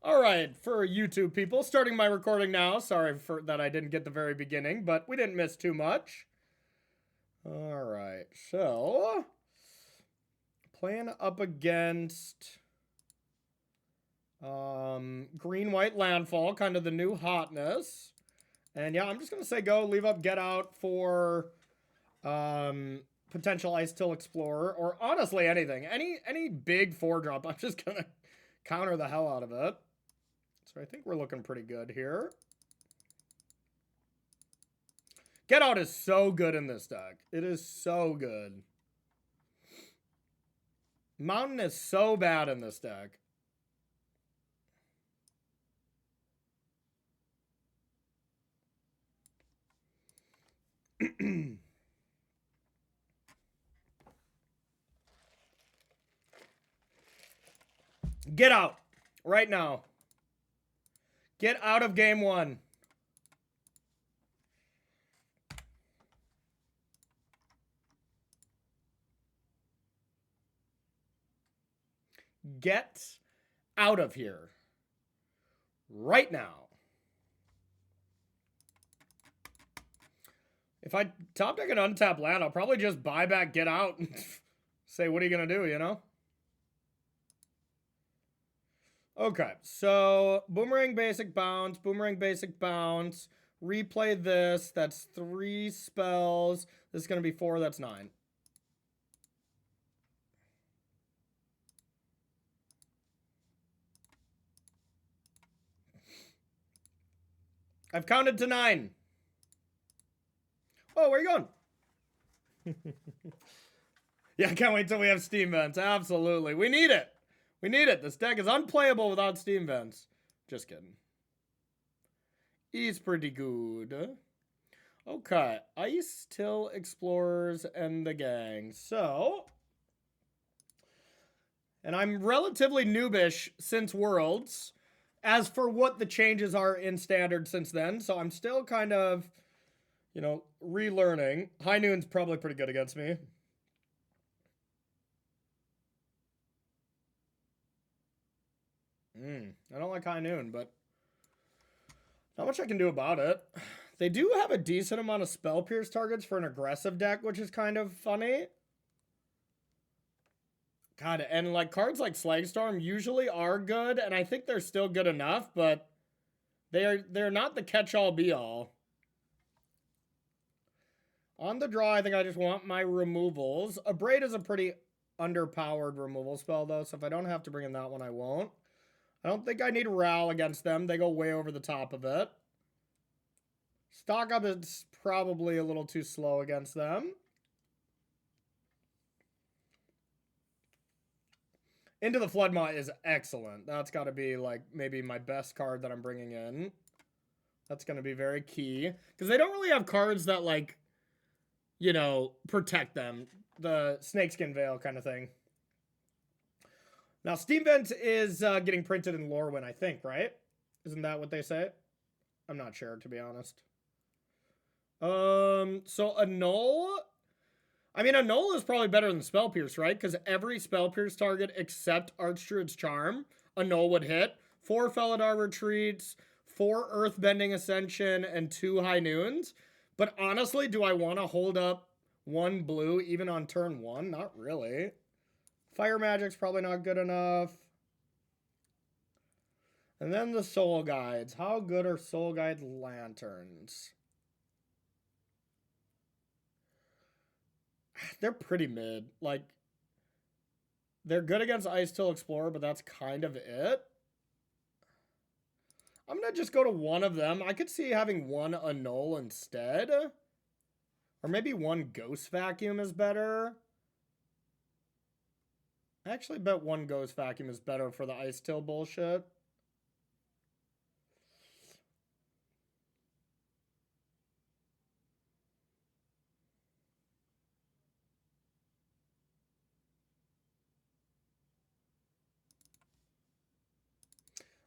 All right, for YouTube people, starting my recording now. Sorry for that I didn't get the very beginning, but we didn't miss too much. All right, so playing up against green-white landfall, kind of the new hotness. And yeah, I'm just gonna say go, leave up, get out for potential Ice Till Explorer, or honestly anything. Any big 4-drop, I'm just gonna counter the hell out of it. So I think we're looking pretty good here. Get Out is so good in this deck. It is so good. Mountain is so bad in this deck. Get out right now. Get out of game 1. Get out of here right now. If I top deck an untapped land, I'll probably just buy back Get Out and say, what are you going to do, you know? Okay, so Boomerang Basic Bounce, Boomerang Basic Bounce, replay this, that's 3 spells. This is going to be 4, that's 9. I've counted to 9. Oh, where are you going? Yeah, I can't wait till we have Steam Vents. Absolutely. We need it. We need it. This deck is unplayable without Steam Vents. Just kidding. He's pretty good. Okay. Ice Till Explorers and the gang. So. And I'm relatively noobish since Worlds. As for what the changes are in Standard since then. So I'm still kind of, you know, relearning. High Noon's probably pretty good against me. I don't like High Noon, but not much I can do about it. They do have a decent amount of Spell Pierce targets for an aggressive deck, which is kind of funny. God, and like cards like Slagstorm usually are good, and I think they're still good enough, but they're not the catch-all be-all. On the draw, I think I just want my removals. Abrade is a pretty underpowered removal spell, though, so if I don't have to bring in that one, I won't. I don't think I need Ral against them. They go way over the top of it. Stock Up is probably a little too slow against them. Into the Floodmaw is excellent. That's got to be, like, maybe my best card that I'm bringing in. That's going to be very key. Because they don't really have cards that, like, you know, protect them. The Snakeskin Veil kind of thing. Now, Steam Vent is getting printed in Lorwyn, I think, right? Isn't that what they say? I'm not sure, to be honest. So Annul. I mean, Annul is probably better than Spell Pierce, right? Because every Spell Pierce target except Archdruid's Charm, Annul would hit. 4 Felidar Retreats, 4 Earthbending Ascension, and 2 High Noons. But honestly, do I want to hold up 1 blue even on turn 1? Not really. Fire Magic's probably not good enough. And then the Soul Guides. How good are Soul Guide Lanterns? They're pretty mid. Like, they're good against Ice Till Explorer, but that's kind of it. I'm going to just go to one of them. I could see having 1 Annul instead. Or maybe 1 Ghost Vacuum is better. I actually bet 1 Ghost Vacuum is better for the Ice Till bullshit.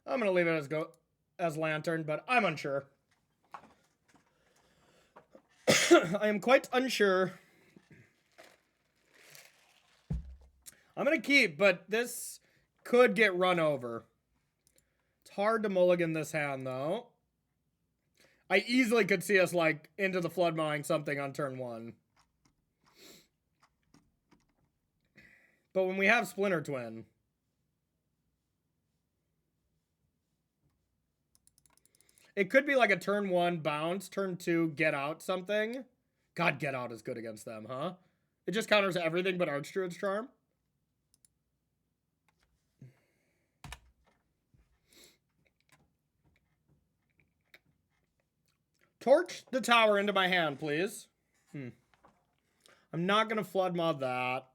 I'm going to leave it as Lantern, but I'm unsure. I am quite unsure. I'm going to keep, but this could get run over. It's Hard to mulligan this hand, though. I easily could see us, like, into the flood mowing something on turn 1. But when we have Splinter Twin... It could be like a turn 1 bounce, turn 2 get out something. God, get out is good against them, huh? It just counters everything but Archdruid's Charm. Torch the tower into my hand, please. I'm not going to flood mod that.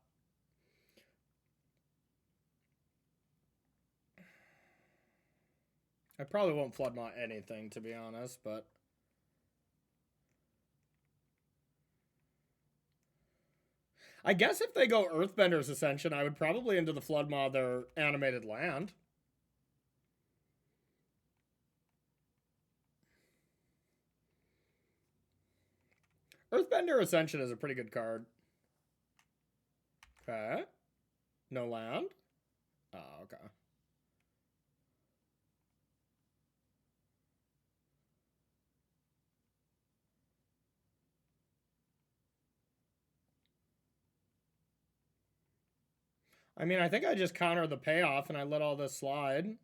I probably won't flood mod anything, to be honest, but... I guess if they go Earthbender's Ascension, I would probably into the flood mod their animated land. Earthbender Ascension is a pretty good card. Okay. No land? Oh, okay. I mean, I think I just counter the payoff and I let all this slide.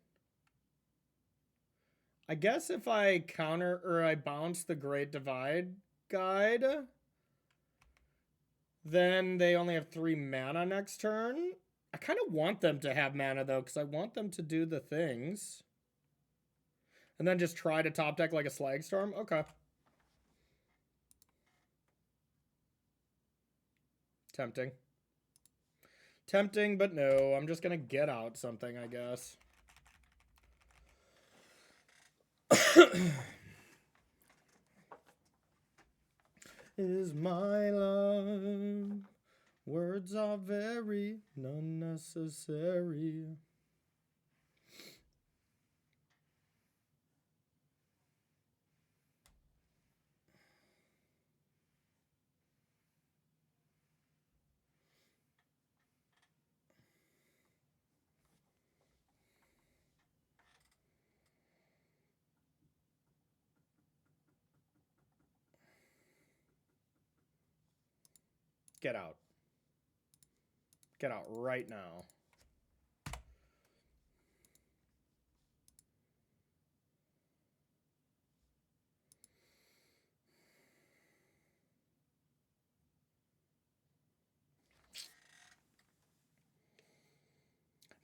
I guess if I counter or I bounce the Great Divide Guide, then they only have 3 mana next turn. I kind of want them to have mana, though, because I want them to do the things. And then just try to top deck like a Slagstorm? Okay. Tempting. Tempting, but no. I'm just going to get out something, I guess. Is my love. Words are very unnecessary. Get out. Get out right now.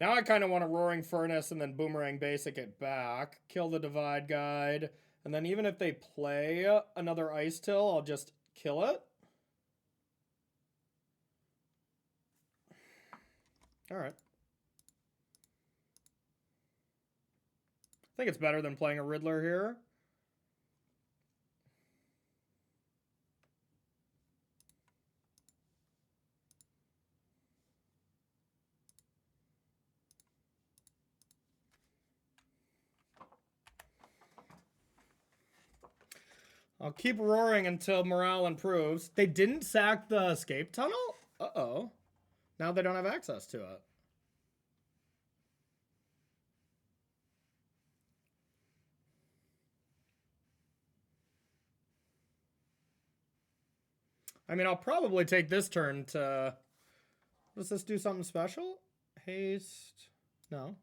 Now I kind of want a Roaring Furnace and then Boomerang Basic it back. Kill the Divide Guide. And then even if they play another Ice Till, I'll just kill it. Alright. I think it's better than playing a Riddler here. I'll keep roaring until morale improves. They didn't sack the escape tunnel? Uh-oh. Now they don't have access to it. I mean, I'll probably take this turn to... Does this do something special? Haste... No.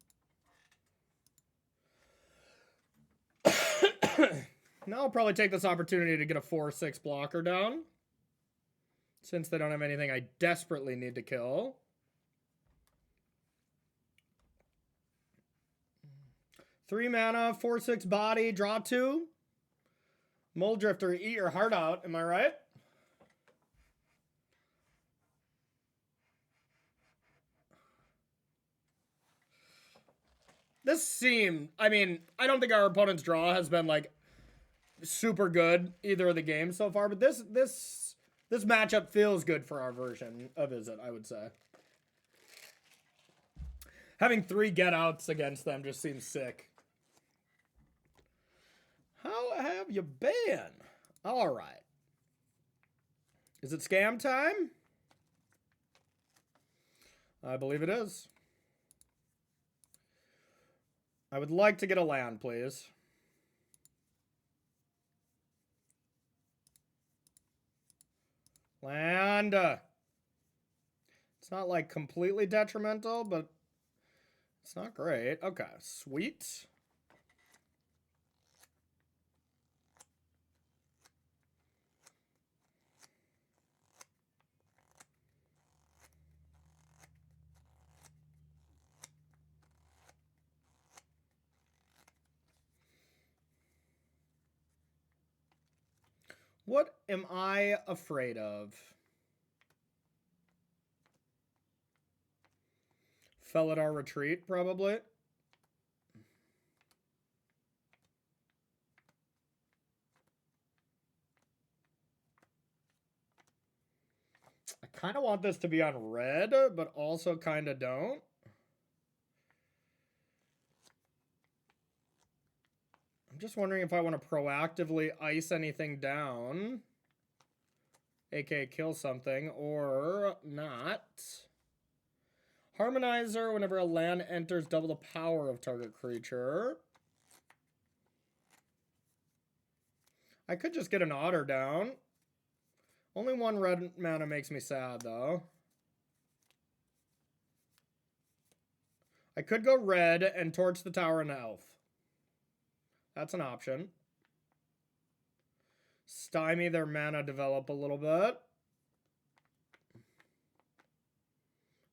Now I'll probably take this opportunity to get a 4/6 blocker down. Since they don't have anything I desperately need to kill. Three mana, 4/6 body, draw 2. Mole Drifter, eat your heart out, am I right? This seemed... I mean, I don't think our opponent's draw has been, like, super good either of the games so far, but this matchup feels good for our version of Izzet, I would say. Having 3 get-outs against them just seems sick. How have you been? All right. Is it scam time? I believe it is. I would like to get a land, please. Land. It's not like completely detrimental, but it's not great. Okay, sweet. What am I afraid of? Felidar Retreat, probably. I kind of want this to be on red, but also kind of don't. I'm just wondering if I want to proactively ice anything down, aka kill something, or not. Harmonizer, whenever a land enters, double the power of target creature. I could just get an otter down. Only one red mana makes me sad, though. I could go red and torch the tower and the elf. That's an option. Stymie their mana develop a little bit.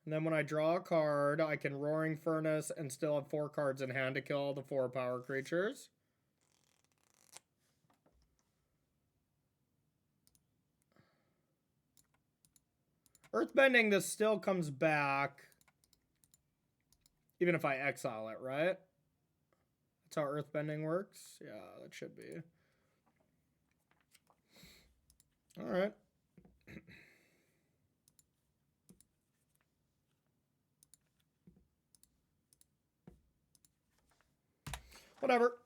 And then when I draw a card, I can Roaring Furnace and still have 4 cards in hand to kill all the 4 power creatures. Earthbending, this still comes back. Even if I exile it, right? That's how Earthbending works? Yeah, that should be. Alright. Whatever.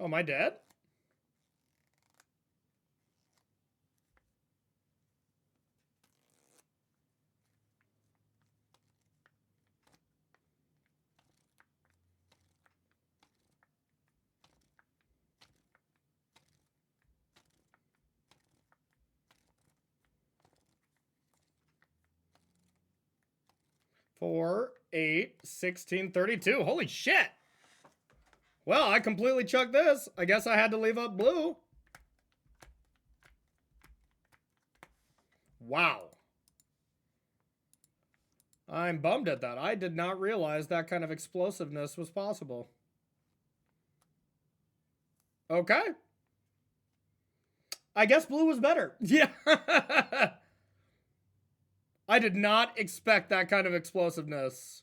Oh, am I dead? Four, 8, 16, 32. Holy shit! Well, I completely chucked this. I guess I had to leave up blue. Wow. I'm bummed at that. I did not realize that kind of explosiveness was possible. Okay. I guess blue was better. Yeah. I did not expect that kind of explosiveness.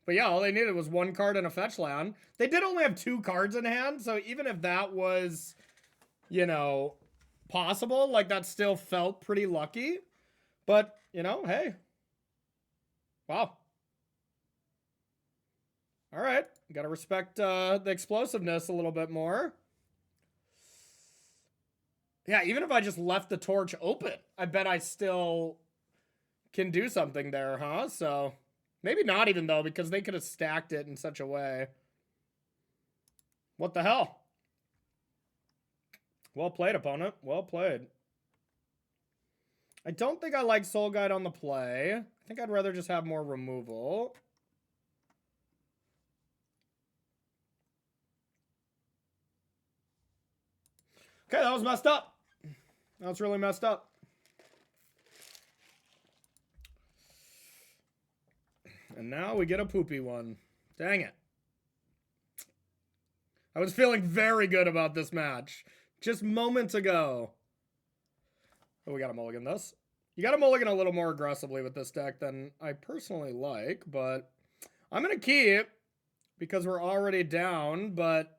But yeah, all they needed was 1 card and a fetch land. They did only have 2 cards in hand, so even if that was, you know, possible, like, that still felt pretty lucky. But, you know, hey. Wow. All right. Gotta respect the explosiveness a little bit more. Yeah, even if I just left the torch open, I bet I still can do something there, huh? So... maybe not even, though, because they could have stacked it in such a way. What the hell? Well played, opponent. Well played. I don't think I like Soul Guide on the play. I think I'd rather just have more removal. Okay, that was messed up. That was really messed up. And now we get a poopy one. Dang it. I was feeling very good about this match just moments ago. But we gotta mulligan this. You gotta mulligan a little more aggressively with this deck than I personally like, but I'm gonna keep because we're already down, but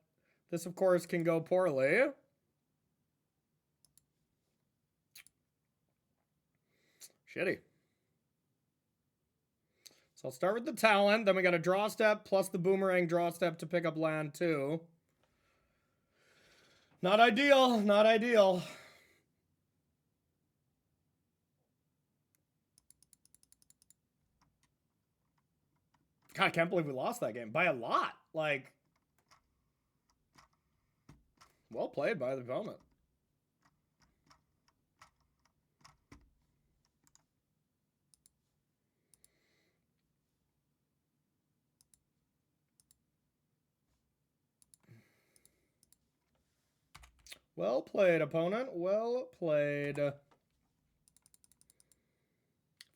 this, of course, can go poorly. Shitty. So I'll start with the talent, then we got a draw step plus the boomerang draw step to pick up land too. Not ideal, not ideal. God, I can't believe we lost that game by a lot. Like, well played by the opponent. Well played, opponent. Well played. If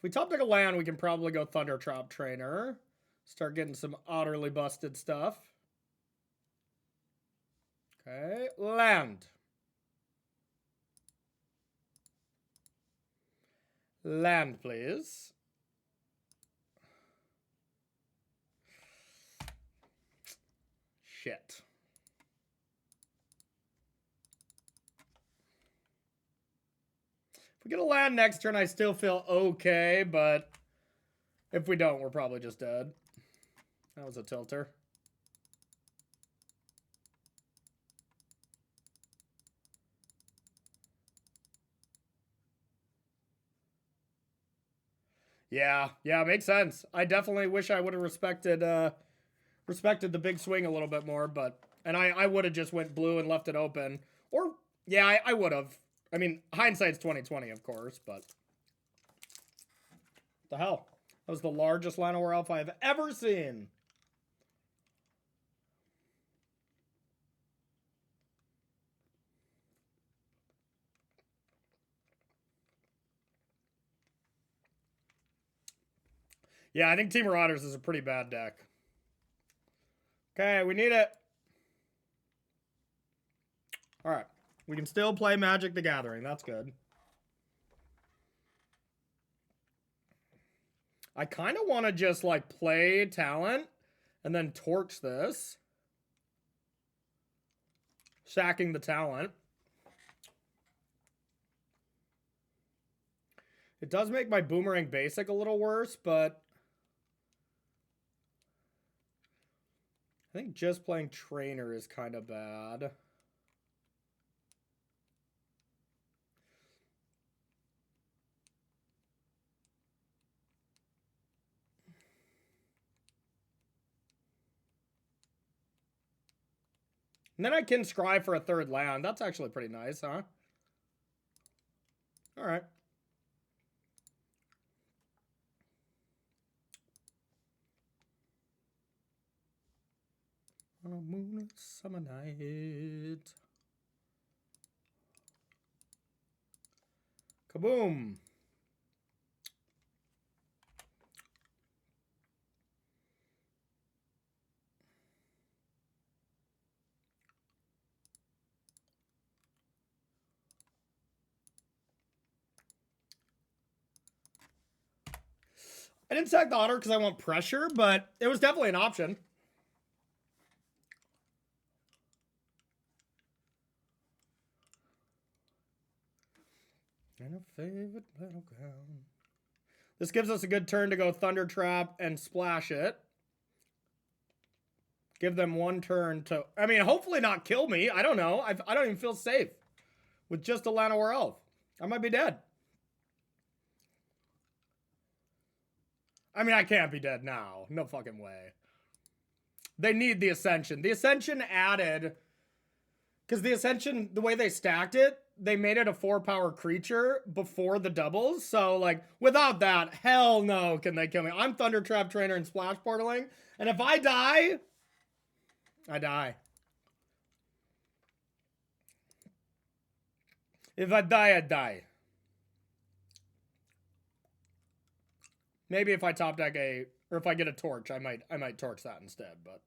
we top deck a land, we can probably go Thundertrap Trainer. Start getting some utterly busted stuff. Okay, land. Land, please. Shit. If we get a land next turn, I still feel okay, but if we don't, we're probably just dead. That was a tilter. Yeah, makes sense. I definitely wish I would have respected the big swing a little bit more, but and I would have just went blue and left it open. Or yeah, I would have. I mean, hindsight's 20/20, of course, but what the hell? That was the largest Llanowar Elf I've ever seen. Yeah, I think Team Marauders is a pretty bad deck. Okay, we need it. All right. We can still play Magic the Gathering. That's good. I kind of want to just, like, play Talent and then torch this. Sacking the Talent. It does make my Boomerang basic a little worse, but I think just playing Trainer is kind of bad. And then I can scry for a third land. That's actually pretty nice, huh? All right. On a moonlit summer night. Kaboom. I didn't sack the Otter because I want pressure, but it was definitely an option. And a favorite battleground. This gives us a good turn to go Thunder Trap and splash it. Give them one turn to... I mean, hopefully not kill me. I don't know. I don't even feel safe with just a Llanowar Elf. I might be dead. I mean, I can't be dead now. No fucking way. They need the Ascension. The Ascension added... Because the Ascension, the way they stacked it, they made it a 4-power creature before the doubles. So, like, without that, hell no can they kill me. I'm Thunder Trap Trainer and Splash Portaling. And if I die, I die. If I die, I die. Maybe if I top deck a... Or if I get a torch, I might torch that instead, but...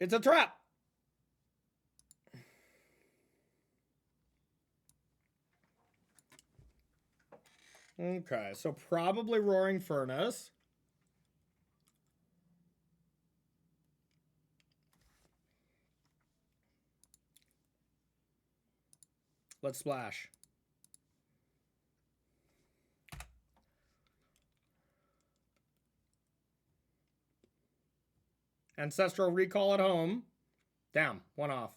It's a trap. Okay, so probably Roaring Furnace. Let's splash. Ancestral Recall at home. Damn, one off.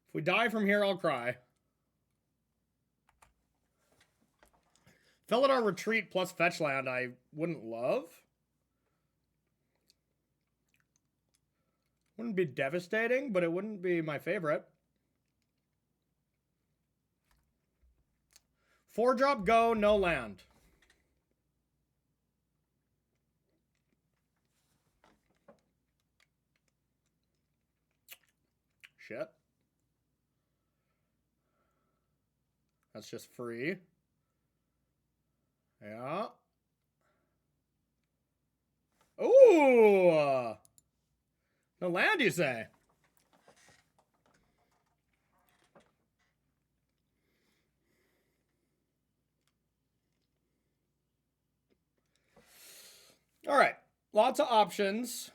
If we die from here, I'll cry. Felidar Retreat plus fetch land I wouldn't love. Wouldn't be devastating, but it wouldn't be my favorite. 4-drop go, no land. Shit. That's just free. Yeah. Ooh! No land, you say? All right. Lots of options.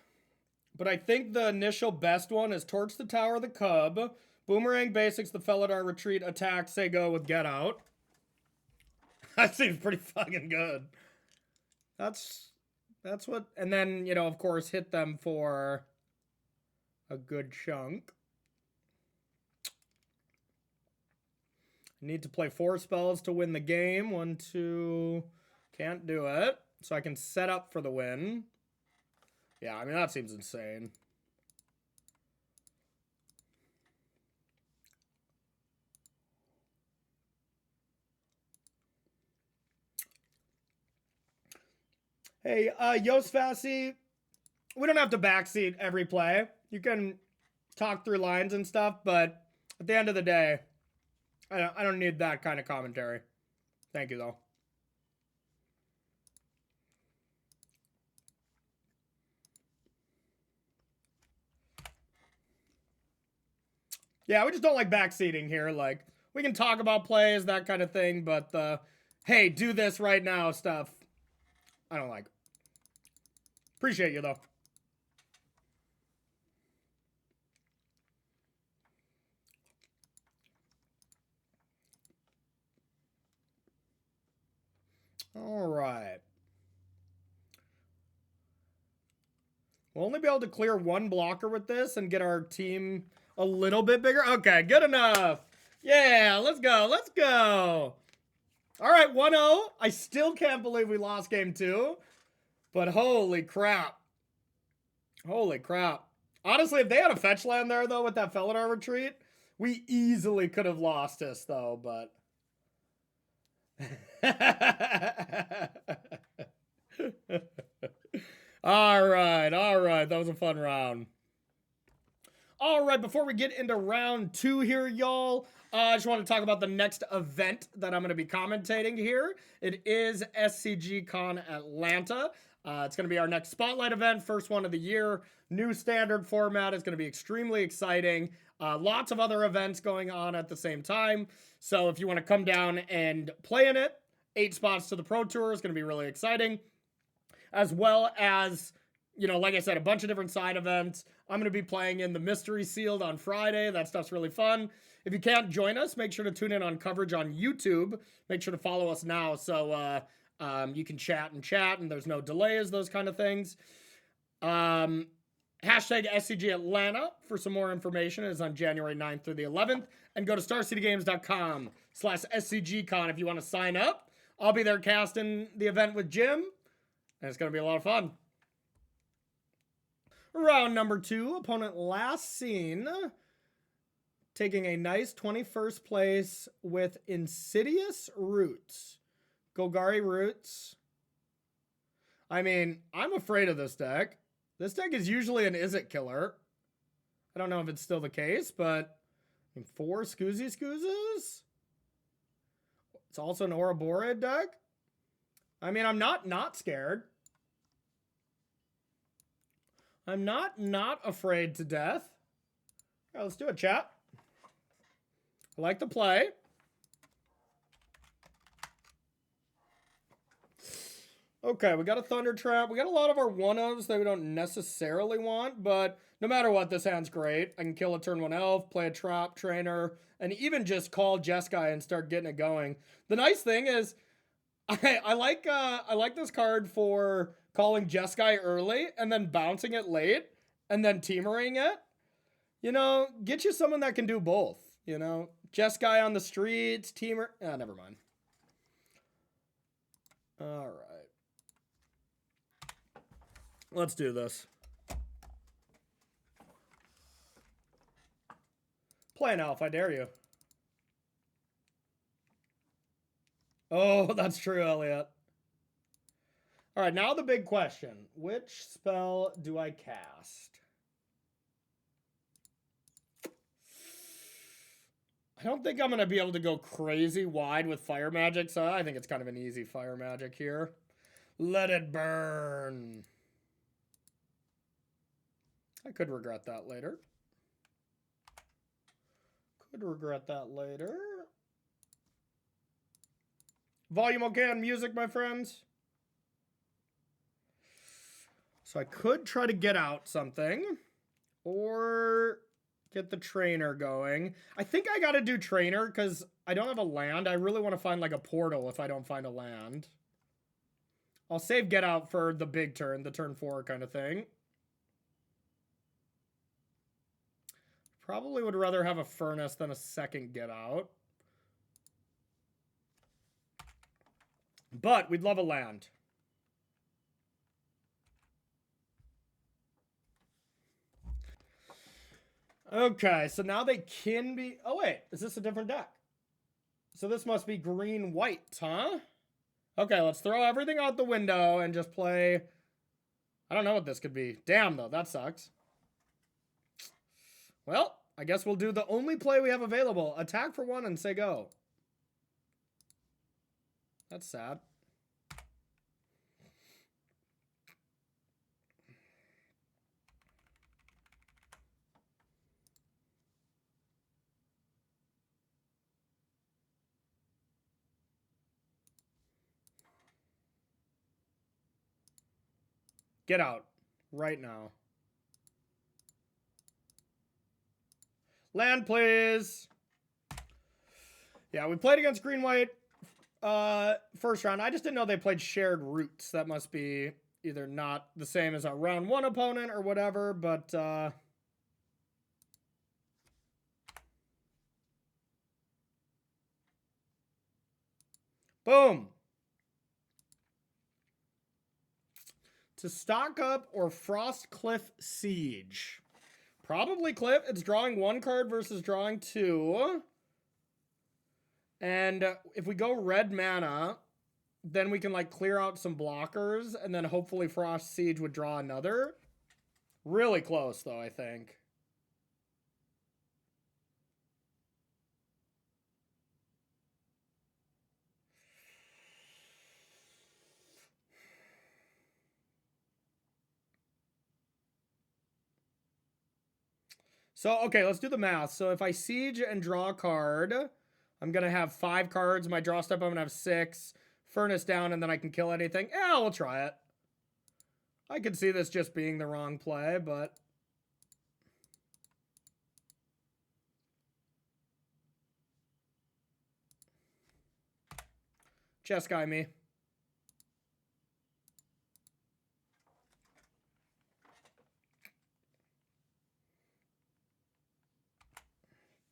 But I think the initial best one is Torch the Tower of the Cub, Boomerang Basics, the Felidar Retreat, Attack, say go with Get Out. That seems pretty fucking good. That's what, and then, you know, of course, hit them for a good chunk. Need to play 4 spells to win the game. 1, 2, can't do it. So I can set up for the win. Yeah, I mean, that seems insane. Hey, Yost Fassi, we don't have to backseat every play. You can talk through lines and stuff, but at the end of the day, I don't need that kind of commentary. Thank you, though. Yeah, we just don't like backseating here. Like, we can talk about plays, that kind of thing, but the, hey, do this right now stuff, I don't like. Appreciate you, though. All right. We'll only be able to clear 1 blocker with this and get our team a little bit bigger. Okay, good enough. Yeah, let's go. Let's go. All right, 1-0. I still can't believe we lost game 2. But holy crap. Holy crap. Honestly, if they had a fetch land there, though, with that Felidar Retreat, we easily could have lost this, though, but... All right. That was a fun round. All right, before we get into round 2 here, y'all, I just want to talk about the next event that I'm going to be commentating here. It is SCG Con Atlanta. It's going to be our next spotlight event, first one of the year. New standard format is going to be extremely exciting. Lots of other events going on at the same time. So if you want to come down and play in it, 8 spots to the Pro Tour is going to be really exciting. As well as, you know, like I said, a bunch of different side events. I'm going to be playing in the Mystery Sealed on Friday. That stuff's really fun. If you can't join us, make sure to tune in on coverage on YouTube. Make sure to follow us now so you can chat and there's no delays, those kind of things. Hashtag SCG Atlanta for some more information. It is on January 9th through the 11th. And go to starcitygames.com/SCGCon if you want to sign up. I'll be there casting the event with Jim, and it's going to be a lot of fun. Round number 2, opponent last seen taking a nice 21st place with Insidious Roots. Golgari Roots. I mean, I'm afraid of this deck. This deck is usually an Izzet killer. I don't know if it's still the case, but 4 Scoozes? It's also an Ouroboros deck. I mean, I'm not scared. I'm not afraid to death. All right, let's do it, chat. I like the play. Okay, we got a Thunder Trap. We got a lot of our 1-ofs that we don't necessarily want, but no matter what, this hand's great. I can kill a turn 1 elf, play a trap, trainer, and even just call Jeskai and start getting it going. The nice thing is, I like this card for calling Jeskai early and then bouncing it late and then teamering it. You know, get you someone that can do both. You know, Jeskai on the streets, teamer. Ah, never mind. All right. Let's do this. Play an elf, I dare you. Oh, that's true, Elliot. All right, now the big question. Which spell do I cast? I don't think I'm going to be able to go crazy wide with fire magic, so I think it's kind of an easy fire magic here. Let it burn. I could regret that later. Volume okay on music, my friends? So I could try to get out something. Or get the trainer going. I think I got to do trainer because I don't have a land. I really want to find like a portal if I don't find a land. I'll save get out for the big turn, the turn 4 kind of thing. Probably would rather have a furnace than a second get out. But we'd love a land. Okay, so now they can be... Oh, wait. Is this a different deck? So this must be green-white, huh? Okay, let's throw everything out the window and just play... I don't know what this could be. Damn, though. That sucks. Well, I guess we'll do the only play we have available. Attack for 1 and say go. That's sad. Get out. Right now. Land, please. Yeah, we played against green-white first round. I just didn't know they played shared roots. That must be either not the same as our round 1 opponent or whatever, but... Boom. To stock up or Frost Cliff Siege. Probably Cliff. It's drawing 1 card versus drawing 2. And if we go red mana, then we can like clear out some blockers and then hopefully Frost Siege would draw another. Really close though, I think. So, okay, let's do the math. So if I siege and draw a card, I'm going to have 5 cards. My draw step, I'm going to have 6. Furnace down, and then I can kill anything. Yeah, we'll try it. I could see this just being the wrong play, but... Jeskai me.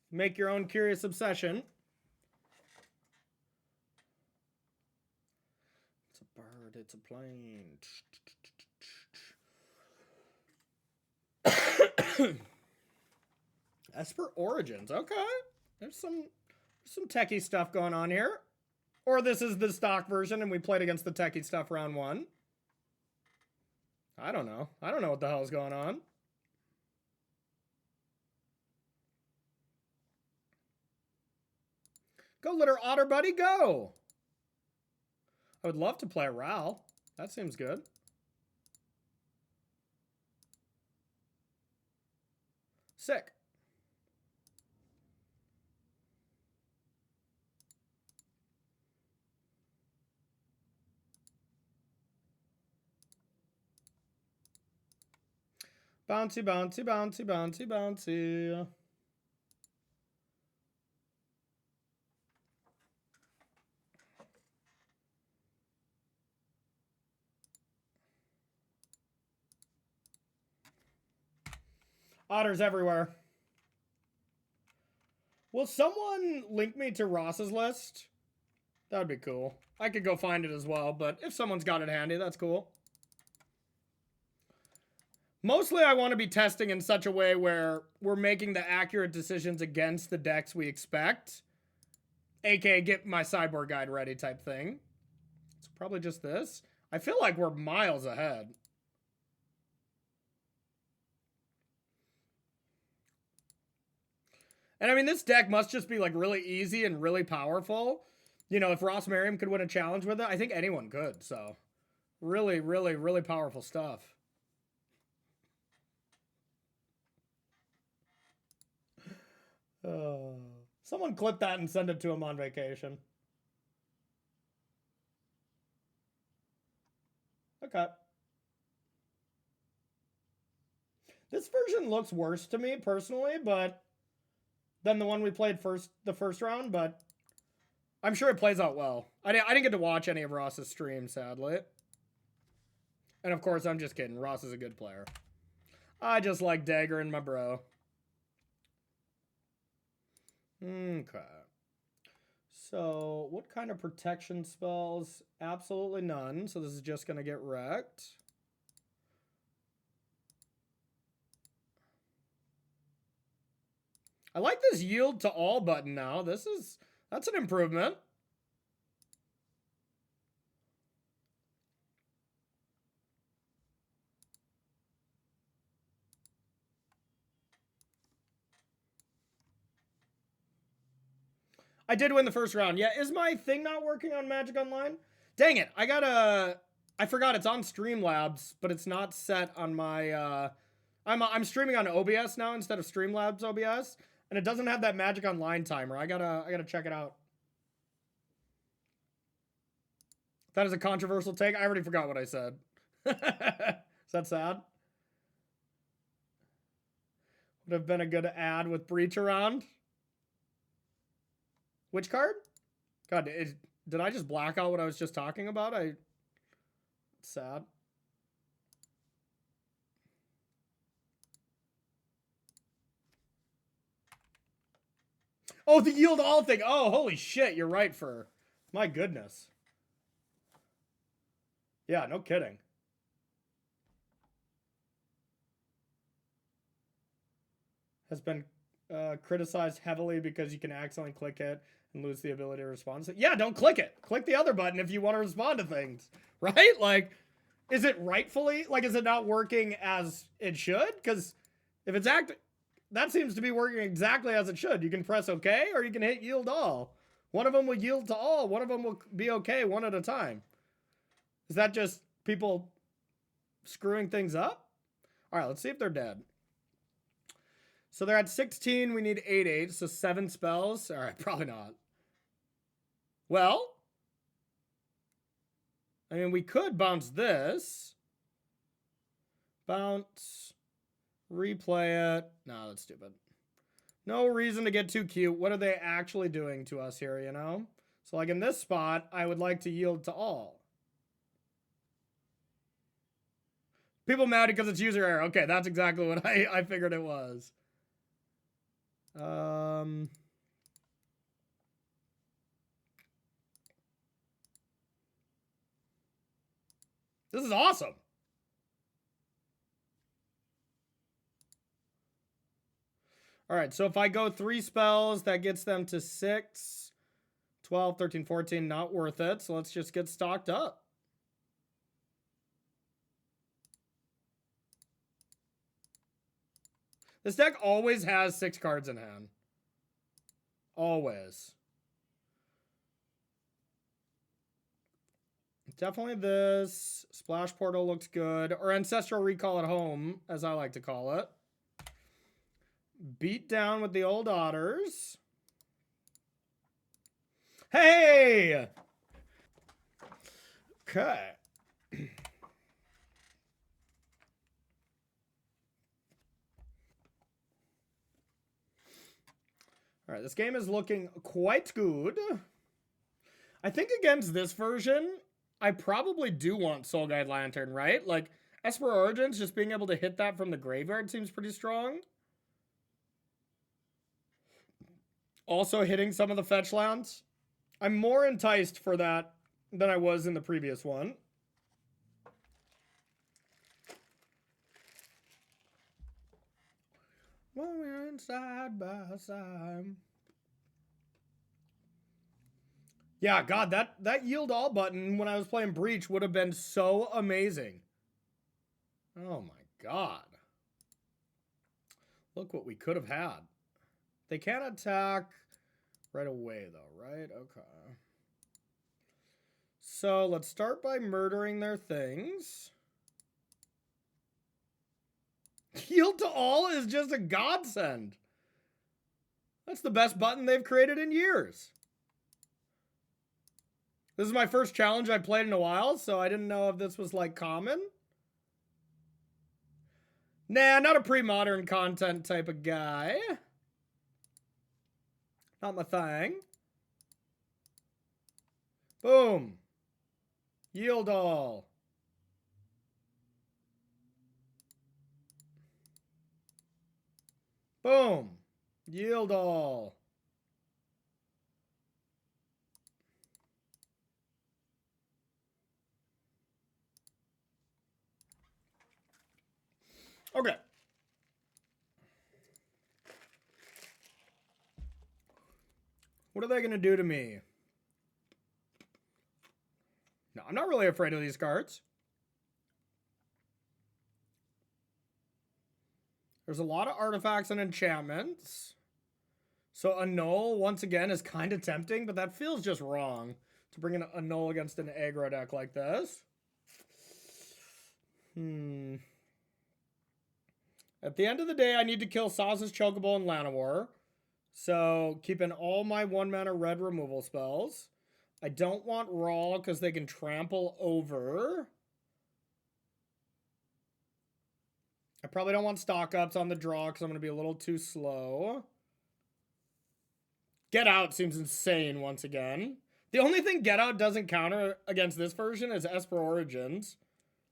Make your own curious obsession. It's a bird, it's a plane. Esper Origins, okay. There's some techie stuff going on here. Or this is the stock version and we played against the techie stuff round 1. I don't know. I don't know what the hell's going on. Go, Litter Otter Buddy, go! I would love to play Ral. That seems good. Sick. Bouncy, bouncy, bouncy, bouncy, bouncy. Otters everywhere. Will someone link me to Ross's list? That would be cool. I could go find it as well, but if someone's got it handy, that's cool. Mostly I want to be testing in such a way where we're making the accurate decisions against the decks we expect. AKA get my sideboard guide ready type thing. It's probably just this. I feel like we're miles ahead. And I mean, this deck must just be like really easy and really powerful. You know, if Ross Merriam could win a challenge with it, I think anyone could. So really, really, really powerful stuff. Someone clip that and send it to him on vacation. Okay. This version looks worse to me personally, but than the one we played the first round, but I'm sure it plays out well. I didn't get to watch any of Ross's streams, sadly. And of course, I'm just kidding. Ross is a good player. I just like Dagger and my bro. Okay. So, what kind of protection spells? Absolutely none. So this is just going to get wrecked. I like this yield to all button now. That's an improvement. I did win the first round. Yeah, is my thing not working on Magic Online? Dang it. I forgot it's on Streamlabs, but it's not set on my, I'm streaming on OBS now instead of Streamlabs OBS, and it doesn't have that Magic Online timer. I gotta check it out. That is a controversial take. I already forgot what I said. Is that sad? Would have been a good ad with Breach around. Which card? God, did I just black out what I was just talking about? Sad. Oh, the yield all thing. Oh, holy shit, you're right, Fur. My goodness. Yeah, no kidding. Has been criticized heavily because you can accidentally click it and lose the ability to respond. So, yeah, don't click it. Click the other button if you want to respond to things, right? Like, is it rightfully, like, is it not working as it should? Because if it's that seems to be working exactly as it should. You can press OK or you can hit yield all. One of them will yield to all. One of them will be OK one at a time. Is that just people screwing things up? All right, let's see if they're dead. So they're at 16. We need 8/8, so 7 spells. All right, probably not. Well, I mean, we could bounce this. Bounce. Replay it. No, that's stupid. No reason to get too cute. What are they actually doing to us here, you know? So like in this spot, I would like to yield to all. People mad because it's user error. Okay, that's exactly what I figured it was. This is awesome. All right, so if I go 3 spells, that gets them to 6, 12, 13, 14, not worth it. So let's just get stocked up. This deck always has 6 cards in hand. Always. Definitely this. Splash Portal looks good. Or Ancestral Recall at home, as I like to call it. Beat down with the old otters. Hey! Okay. All right, this game is looking quite good. I think against this version, I probably do want Soul Guide Lantern, right? Like, Esper Origins, just being able to hit that from the graveyard seems pretty strong. Also hitting some of the fetch lands. I'm more enticed for that than I was in the previous one. When we're side by side. Yeah, God, that yield all button when I was playing Breach would have been so amazing. Oh my God. Look what we could have had. They can't attack right away though, right? Okay. So let's start by murdering their things. Yield to all is just a godsend. That's the best button they've created in years. This is my first challenge I've played in a while, so I didn't know if this was like common. Nah, not a pre-modern content type of guy. Not my thing. Boom. Yield all. Boom. Yield all. Okay. What are they going to do to me? No, I'm not really afraid of these cards. There's a lot of artifacts and enchantments. So Annul, once again, is kind of tempting, but that feels just wrong to bring an Annul against an aggro deck like this. At the end of the day, I need to kill Saz's Chocobo and Llanowar. So keeping all my 1-mana red removal spells. I don't want Raw because they can trample over. I probably don't want stock ups on the draw because I'm going to be a little too slow. Get Out seems insane once again. The only thing Get Out doesn't counter against this version is Esper Origins.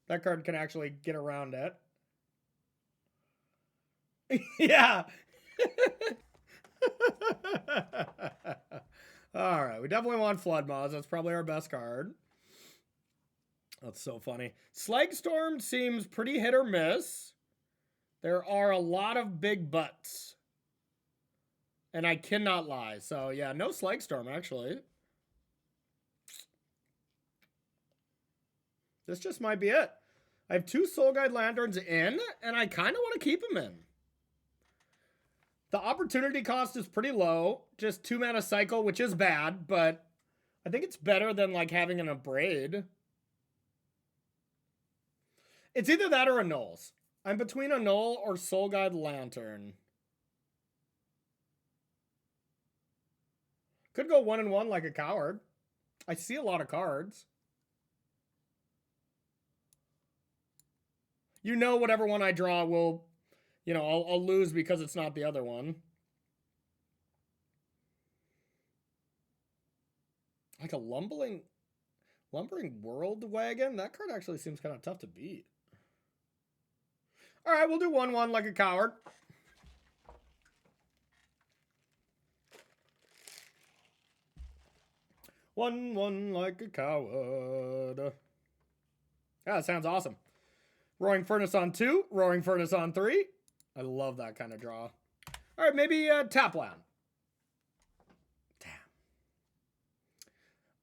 That card can actually get around it. Yeah. All right, we definitely want Flood Mods. That's probably our best card. That's so funny. Slagstorm seems pretty hit or miss. There are a lot of big butts. And I cannot lie. So, yeah, no Slagstorm, actually. This just might be it. I have 2 Soul Guide Lanterns in, and I kind of want to keep them in. The opportunity cost is pretty low. Just 2-mana cycle, which is bad, but I think it's better than, like, having an Abrade. It's either that or Annuls. I'm between Annul or Soul Guide Lantern. Could go 1-1 like a coward. I see a lot of cards. You know whatever one I draw will, you know, I'll lose because it's not the other one. Like a lumbering world wagon? That card actually seems kind of tough to beat. All right, we'll do 1-1 like a coward. One like a coward. Yeah, that sounds awesome. Roaring Furnace on 2, Roaring Furnace on 3. I love that kind of draw. All right, maybe tap land.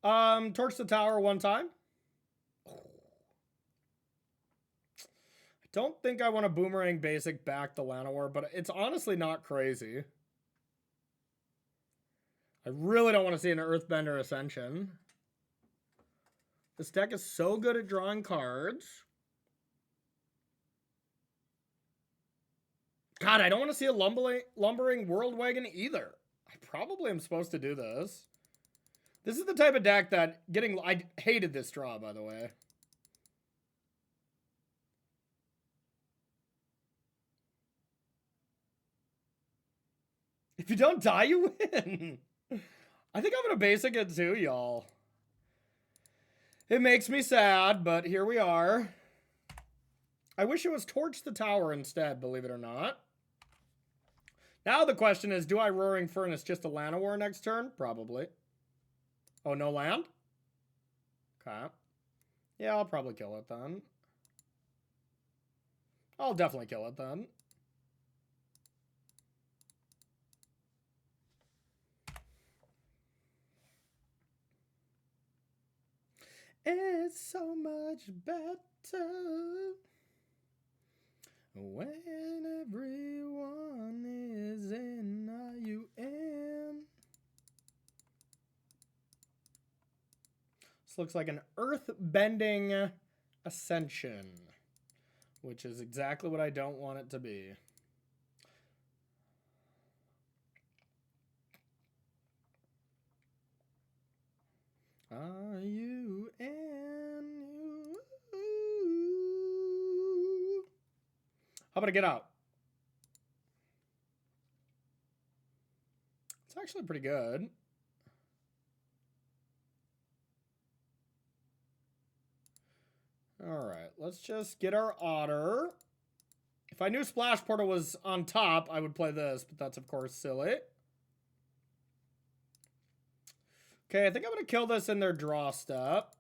Damn. Torch the tower one time. I don't think I want to Boomerang Basic back to Llanowar, but it's honestly not crazy. I really don't want to see an Earthbender Ascension. This deck is so good at drawing cards. God, I don't want to see a Lumbering World Wagon either. I probably am supposed to do this. This is the type of deck that I hated this draw, by the way. If you don't die, you win. I think I'm going to basic it too, y'all. It makes me sad, but here we are. I wish it was Torch the Tower instead, believe it or not. Now the question is, do I Roaring Furnace just a Llanowar next turn? Probably. Oh, no land? Okay. Yeah, I'll probably kill it then. I'll definitely kill it then. It's so much better when everyone is in. Are you in? This looks like an earth-bending ascension, which is exactly what I don't want it to be. Are you in? How about I get out? It's actually pretty good. All right, let's just get our otter. If I knew Splash Portal was on top, I would play this, but that's, of course, silly. Okay, I think I'm going to kill this in their draw step.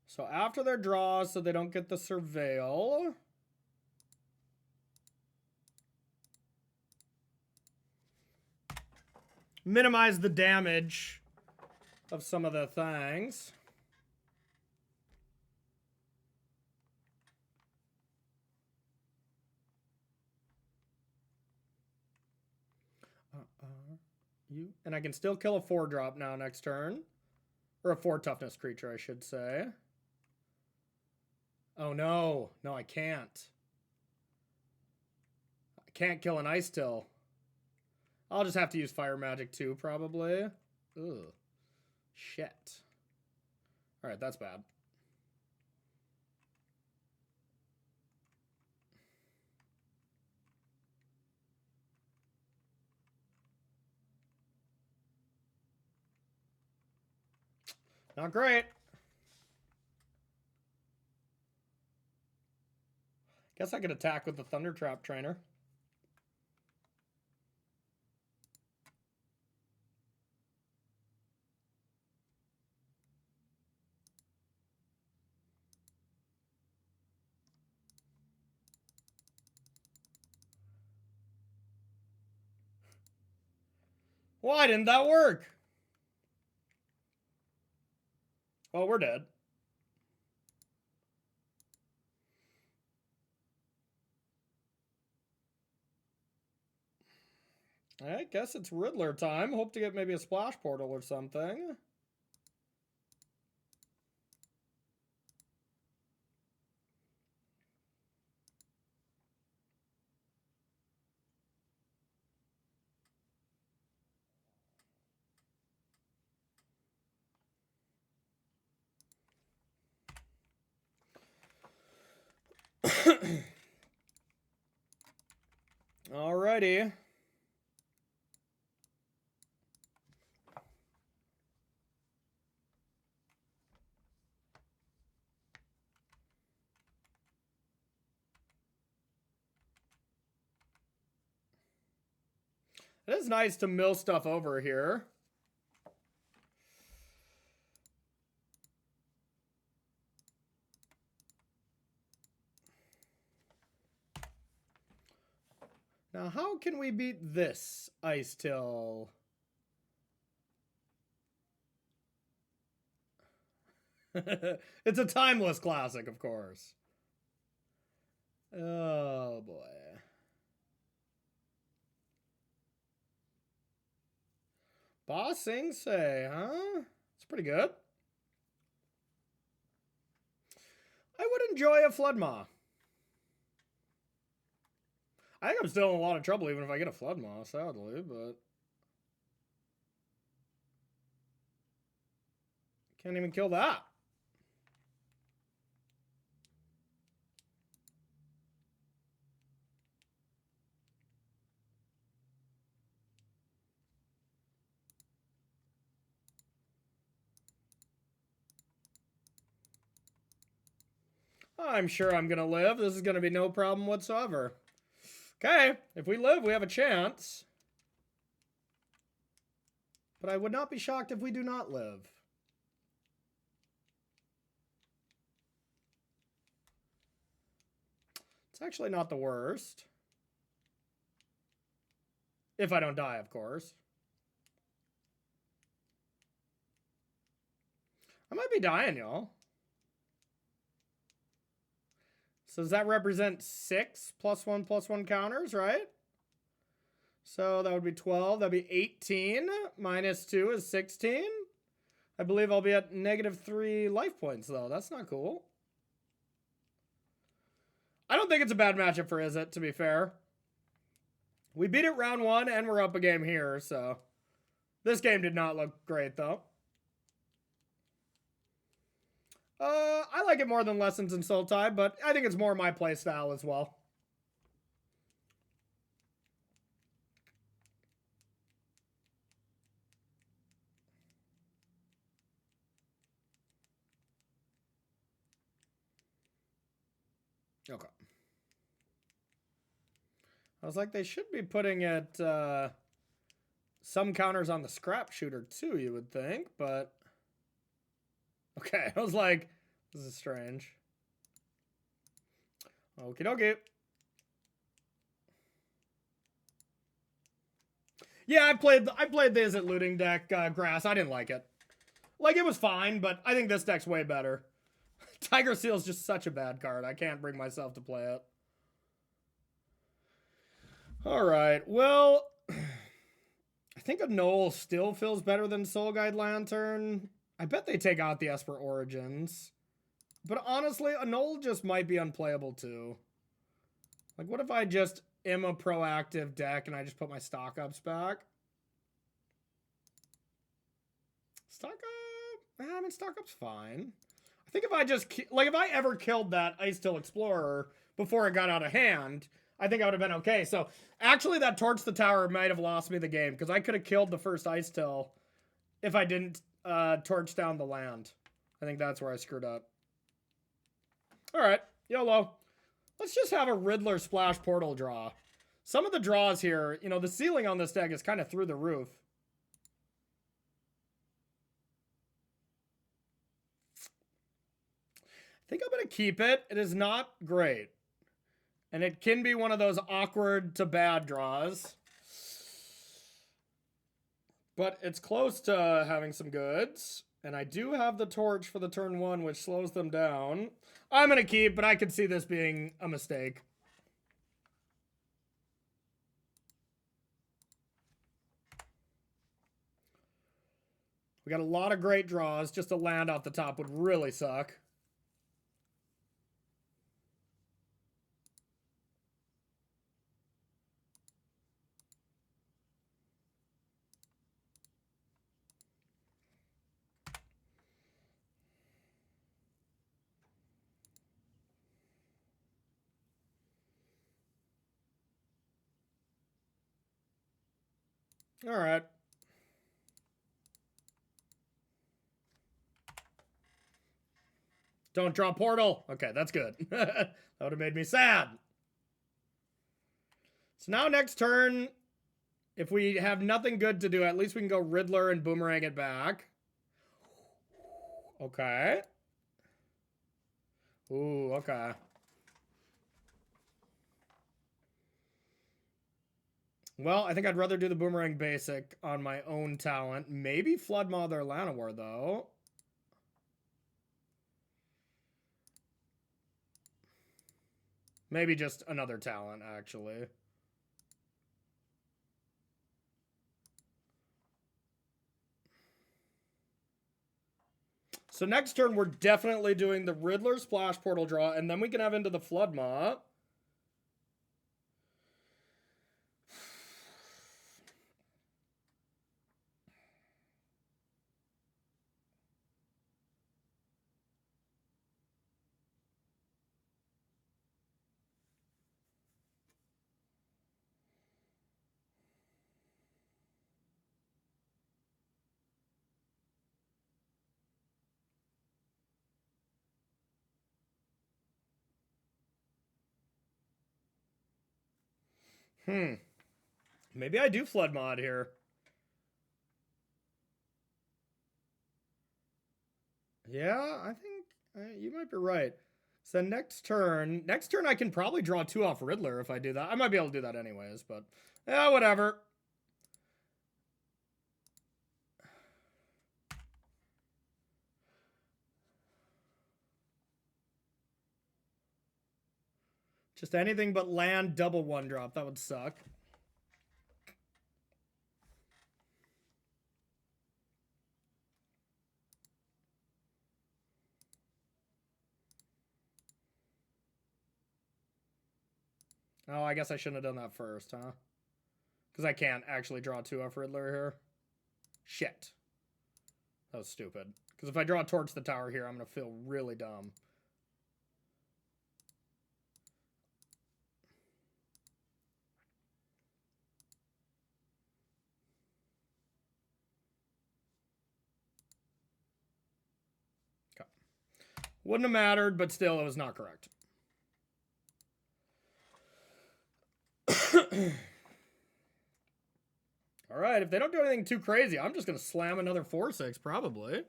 So after their draw, so they don't get the Surveil. Minimize the damage of some of the things. And I can still kill a 4-drop now next turn. Or a 4-toughness creature, I should say. Oh no. No, I can't. I can't kill an Ice Till. I'll just have to use Fire Magic too, probably. Ugh. Shit. Alright, that's bad. Not great. Guess I could attack with the Thunder Trap Trainer. Why didn't that work? Well, we're dead. I guess it's Riddler time. Hope to get maybe a Splash Portal or something. Alrighty. It is nice to mill stuff over here. Now, how can we beat this Ice Till? It's a timeless classic, of course. Oh, boy. Ba Sing Se, huh? It's pretty good. I would enjoy a Flood Maw. I think I'm still in a lot of trouble even if I get a Flood Maw, sadly, but... Can't even kill that. I'm sure I'm going to live. This is going to be no problem whatsoever. Okay, if we live, we have a chance. But I would not be shocked if we do not live. It's actually not the worst. If I don't die, of course. I might be dying, y'all. So does that represent 6 +1/+1 counters, right? So that would be 12. That'd be 18. Minus 2 is 16. I believe I'll be at -3 life points, though. That's not cool. I don't think it's a bad matchup for Izzet, to be fair. We beat it round 1, and we're up a game here, so... This game did not look great, though. I like it more than Lessons in Sultai, but I think it's more my play style as well. Okay. I was like, they should be putting it, some counters on the scrap shooter too, you would think, but... Okay, I was like, this is strange. Okie dokie. Yeah, I played the Izzet looting deck, Grass. I didn't like it. Like, it was fine, but I think this deck's way better. Tiger Seal's just such a bad card. I can't bring myself to play it. Alright, well... I think a Knoll still feels better than Soul Guide Lantern. I bet they take out the Esper Origins. But honestly, a Knoll just might be unplayable too. Like, what if I just am a proactive deck and I just put my stock ups back? Stock up? I mean, stock up's fine. I think if I just... Like, if I ever killed that Ice Till Explorer before it got out of hand, I think I would have been okay. So, actually, that Torch the Tower might have lost me the game, because I could have killed the first Ice Till if I didn't torch down the land. I think that's where I screwed up. Alright, YOLO. Let's just have a Riddler Splash Portal draw. Some of the draws here, you know, the ceiling on this deck is kind of through the roof. I think I'm going to keep it. It is not great. And it can be one of those awkward to bad draws. But it's close to having some goods. And I do have the torch for the turn 1, which slows them down. I'm going to keep, but I could see this being a mistake. We got a lot of great draws. Just a land off the top would really suck. All right. Don't draw Portal. Okay, that's good. That would have made me sad. So now next turn, If we have nothing good to do, at least we can go Riddler and boomerang it back. Okay. Ooh, okay. Well, I think I'd rather do the boomerang basic on my own talent. Maybe Flood Moth or Llanowar, though. Maybe just another talent, actually. So next turn, we're definitely doing the Riddler Splash Portal draw, and then we can have into the Flood Moth. Maybe I do Flood Mod here. Yeah, I think you might be right. So next turn I can probably draw 2 off Riddler if I do that. I might be able to do that anyways, but yeah, whatever. Just anything but land double 1-drop. That would suck. Oh, I guess I shouldn't have done that first, huh? Because I can't actually draw 2 off Riddler here. Shit. That was stupid. Because if I draw Torch the Tower here, I'm going to feel really dumb. Okay. Wouldn't have mattered, but still, it was not correct. Alright, if they don't do anything too crazy, I'm just going to slam another 4-6, probably.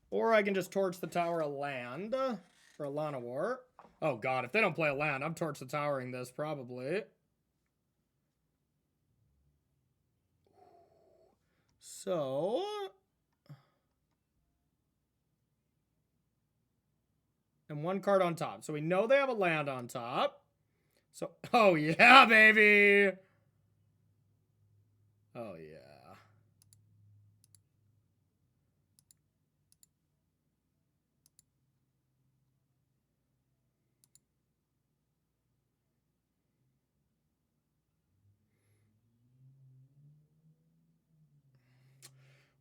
Or I can just Torch the Tower a land for a Llanowar. Oh god, if they don't play a land, I'm Torch the Towering this, probably. So... and 1 card on top. So we know they have a land on top. So, oh yeah, baby! Oh yeah.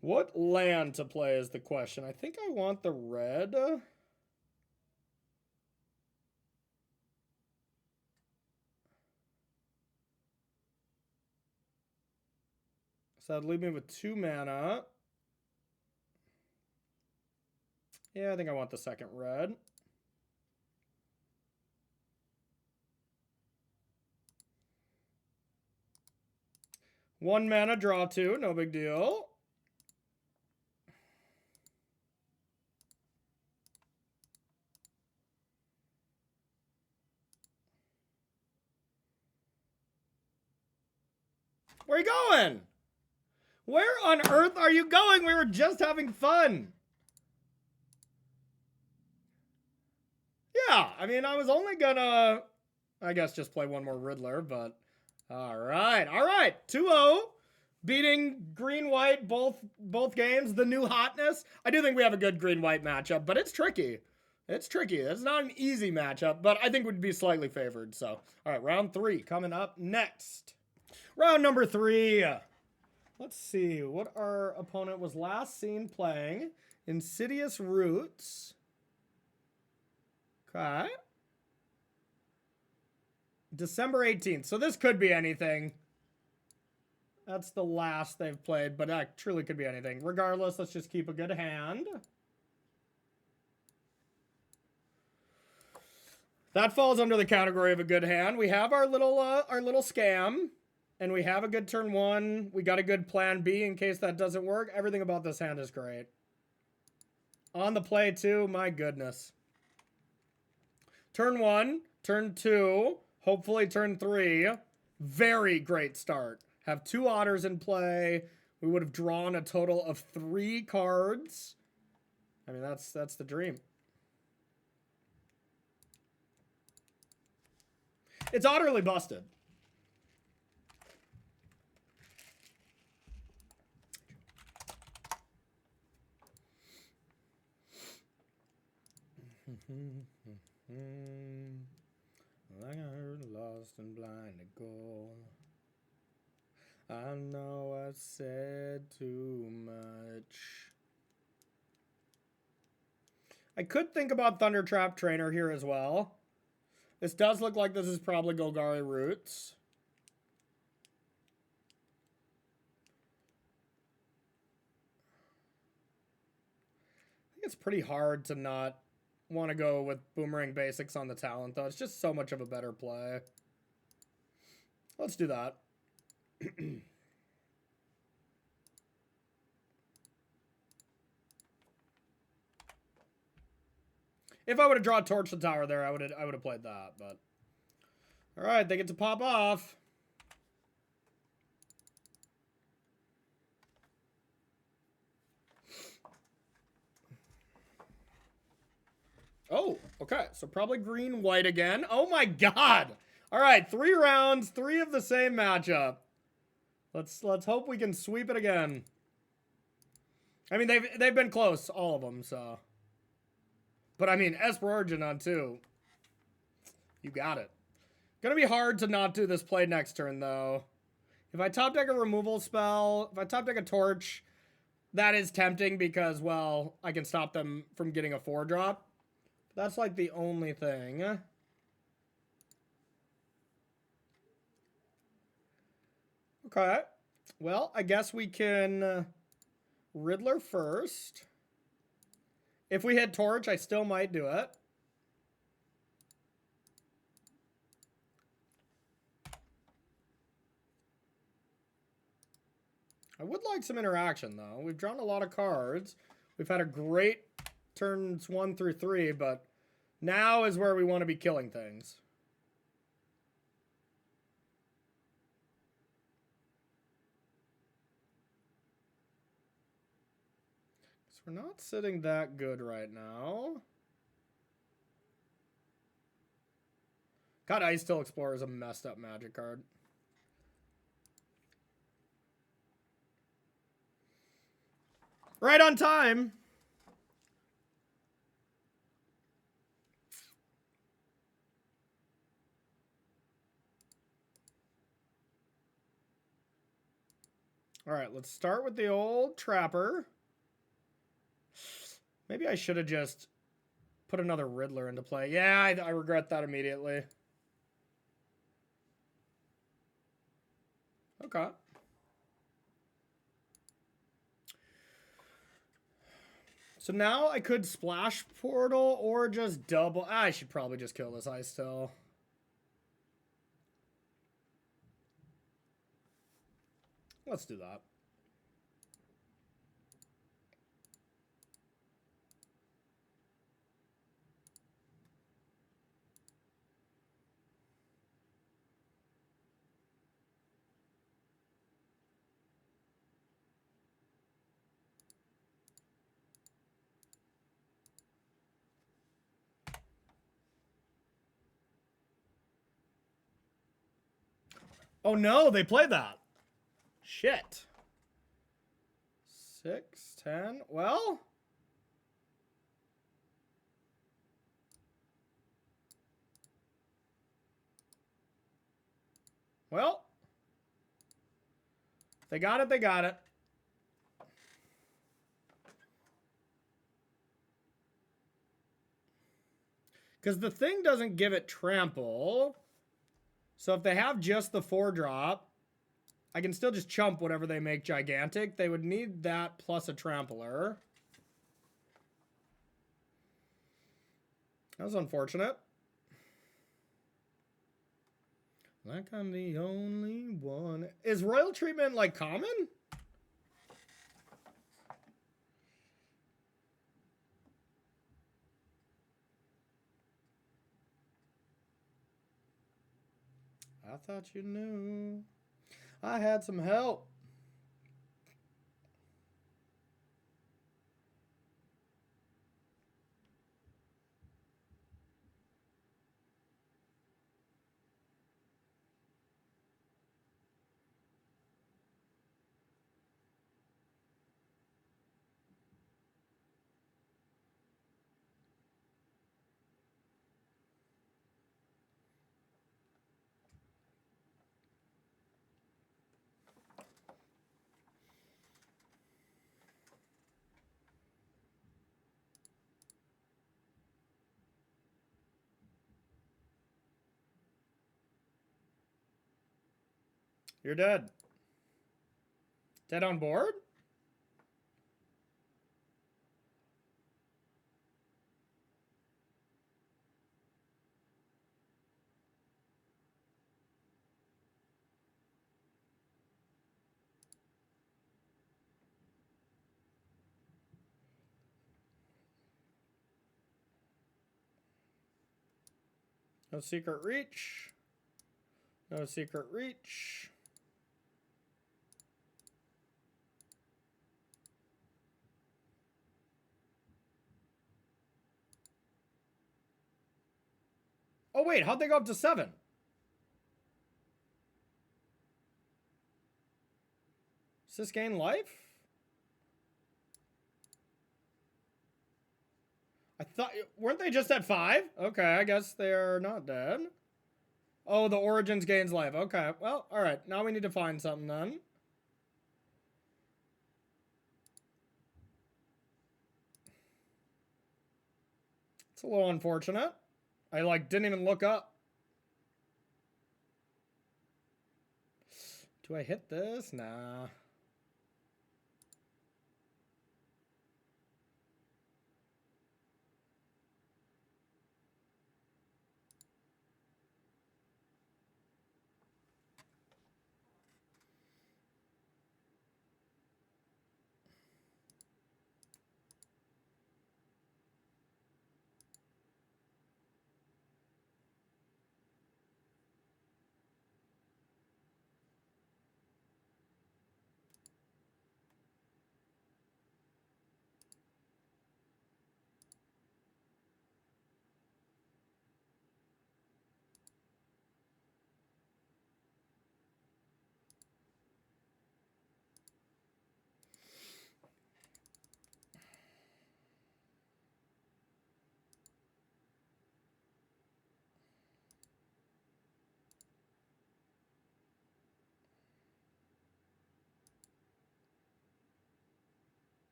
What land to play is the question. I think I want the red. So that'd leave me with 2 mana. Yeah, I think I want the second red. One mana, draw 2, no big deal. Where are you going? Where on earth are you going? We were just having fun. Yeah, I mean, I was only gonna, I guess, just play 1 more Riddler, but all right. 2-0. Beating green-white both games, the new hotness. I do think we have a good green-white matchup, but it's tricky. It's tricky. It's not an easy matchup, but I think we'd be slightly favored. So, all right, round 3 coming up next. Round number 3. Let's see what our opponent was last seen playing. Insidious Roots. Okay. December 18th. So this could be anything. That's the last they've played, but that truly could be anything. Regardless, let's just keep a good hand. That falls under the category of a good hand. We have our little scam. And we have a good turn 1. We got a good plan B in case that doesn't work. Everything about this hand is great. On the play, too. My goodness. Turn 1. Turn 2. Hopefully turn 3. Very great start. Have 2 otters in play. We would have drawn a total of 3 cards. I mean, that's the dream. It's utterly busted. Like I heard lost and blind to go. I know I said too much. I could think about Thunder Trap Trainer here as well. This does look like this is probably Golgari Roots. I think it's pretty hard to not want to go with Boomerang Basics on the talent, though. It's just so much of a better play. Let's do that. If I would have drawn Torch the Tower there, I would have played that, but all right, they get to pop off. Oh, okay. So probably green white again. Oh my god. All right, 3 rounds, 3 of the same matchup. Let's hope we can sweep it again. I mean, they've been close, all of them, so. But I mean, Esper Origin on 2. You got it. Gonna be hard to not do this play next turn, though. If I top deck a removal spell, if I top deck a Torch, that is tempting because, well, I can stop them from getting a 4-drop. That's like the only thing. Okay. Well, I guess we can Riddler first. If we hit Torch, I still might do it. I would like some interaction, though. We've drawn a lot of cards. We've had a great turns 1 through 3, but now is where we want to be killing things. So we're not sitting that good right now. God, Ice Still Explorer is a messed up Magic card. Right on time. All right, let's start with the old Trapper. Maybe I should have just put another Riddler into play. Yeah, I regret that immediately. Okay. So now I could Splash Portal or just double. I should probably just kill this Ice Still. Let's do that. Oh no, they played that. Shit. 6, 10. Well. Well. They got it, they got it. Because the thing doesn't give it trample. So if they have just the 4-drop, I can still just chump whatever they make gigantic. They would need that plus a trampler. That was unfortunate. Like I'm the only one. Is royal treatment like common? I thought you knew. I had some help. You're dead. Dead on board? No secret reach. No secret reach. Oh, wait. How'd they go up to 7? Does this gain life? I thought... Weren't they just at 5? Okay, I guess they're not dead. Oh, the Origins gains life. Okay, well, alright. Now we need to find something then. It's a little unfortunate. I, like, didn't even look up. Do I hit this? Nah.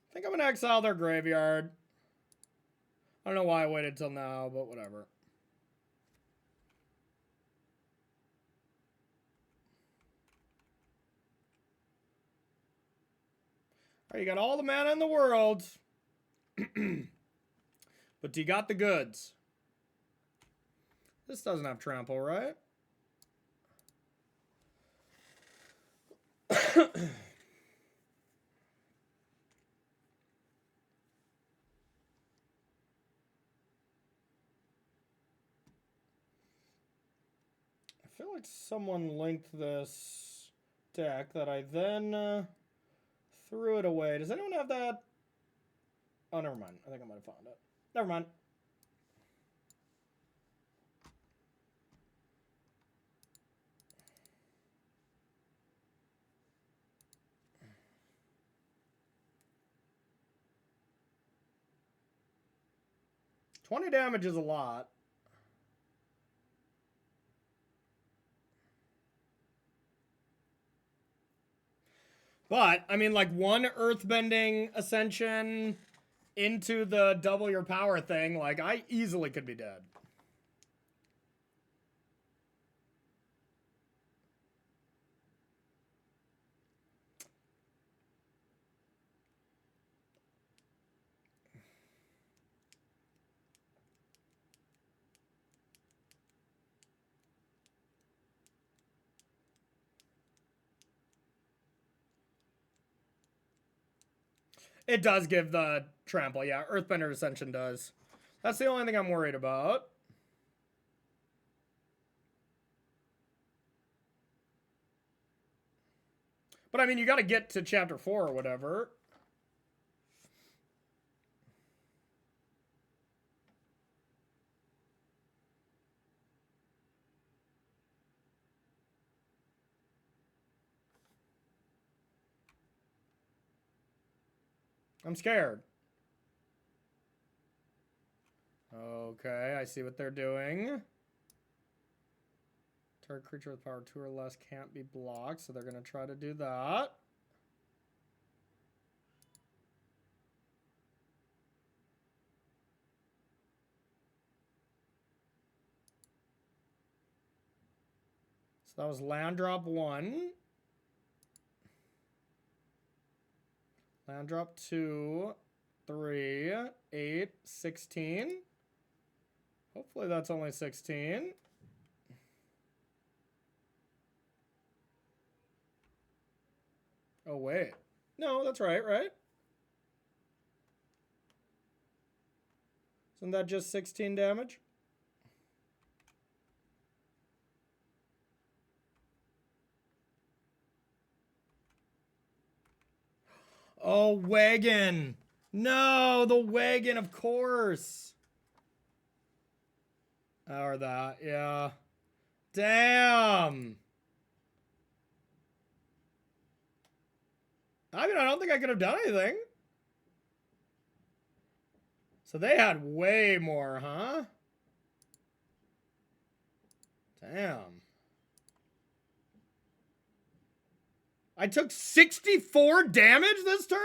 I think I'm gonna exile their graveyard. I don't know why I waited till now, but whatever. Alright, you got all the mana in the world. But you got the goods. This doesn't have trample, right? I feel like someone linked this deck that I then threw it away. Does anyone have that? Oh, never mind. I think I might have found it. Never mind. $20 damage is a lot. But, I mean, like, one Earthbending Ascension into the double your power thing, like, I easily could be dead. It does give the trample, yeah. Earthbender Ascension does. That's the only thing I'm worried about. But I mean, you got to get to chapter 4 or whatever. I'm scared. Okay, I see what they're doing. Target creature with power 2 or less can't be blocked, so they're going to try to do that. So that was land drop 1. Land drop 2, 3, 8, 16. Hopefully that's only 16. Oh, wait. No, that's right? Isn't that just 16 damage? Oh, wagon. No, the wagon, of course. Or that, yeah. Damn. I mean, I don't think I could have done anything. So they had way more, huh? Damn. I took 64 damage this turn?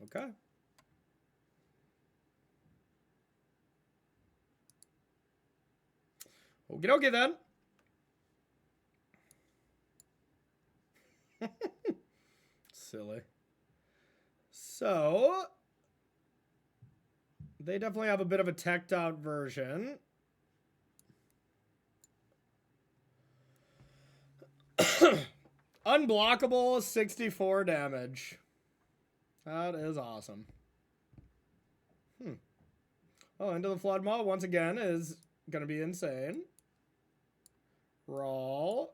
Okay. Okie dokie then. Silly. So, they definitely have a bit of a teched out version. Unblockable, 64 damage. That is awesome. Oh, Into the Flood Maw once again is going to be insane. Raw.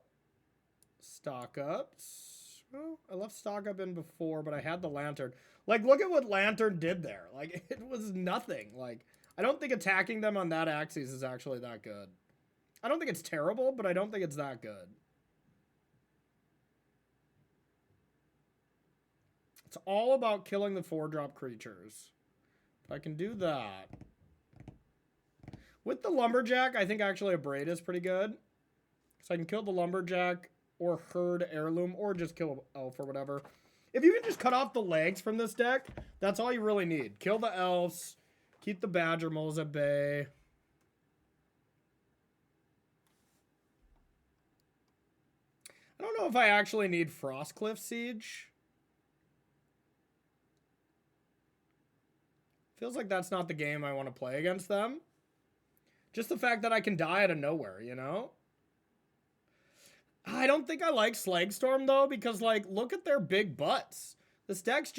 Stock ups. Well, I left stock up in before, but I had the lantern. Like, look at what lantern did there. Like, it was nothing. Like, I don't think attacking them on that axis is actually that good. I don't think it's terrible, but I don't think it's that good. It's all about killing the 4-drop creatures. If I can do that. With the Lumberjack, I think actually a Braid is pretty good. So I can kill the Lumberjack or Herd Heirloom or just kill Elf or whatever. If you can just cut off the legs from this deck, that's all you really need. Kill the Elves. Keep the Badger Moles at bay. I don't know if I actually need Frostcliff Siege. Feels like that's not the game I want to play against them. Just the fact that I can die out of nowhere, you know? I don't think I like Slagstorm, though, because, like, look at their big butts. This deck is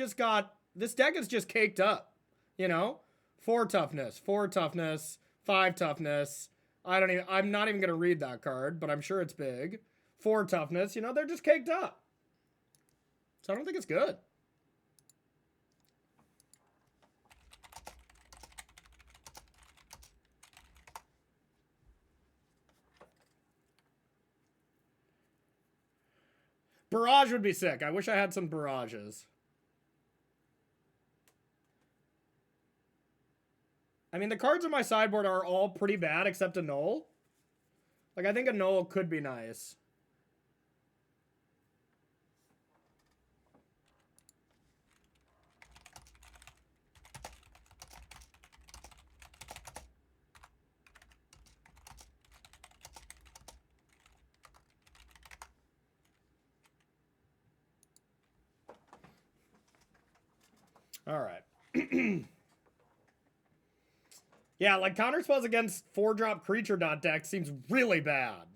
just caked up, you know? 4 toughness, 4 toughness, 5 toughness. I'm not even going to read that card, but I'm sure it's big. 4 toughness, you know, they're just caked up. So I don't think it's good. Barrage would be sick. I wish I had some barrages. I mean, the cards on my sideboard are all pretty bad except a Null. Like, I think a Null could be nice. All right. Yeah, like counterspells against 4-drop creature dot deck seems really bad.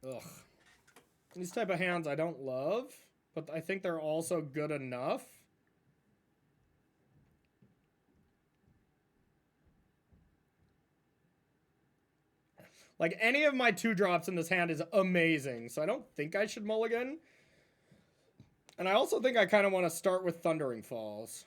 Ugh. These type of hands I don't love, but I think they're also good enough. Like, any of my 2-drops in this hand is amazing, so I don't think I should mulligan. And I also think I kind of want to start with Thundering Falls.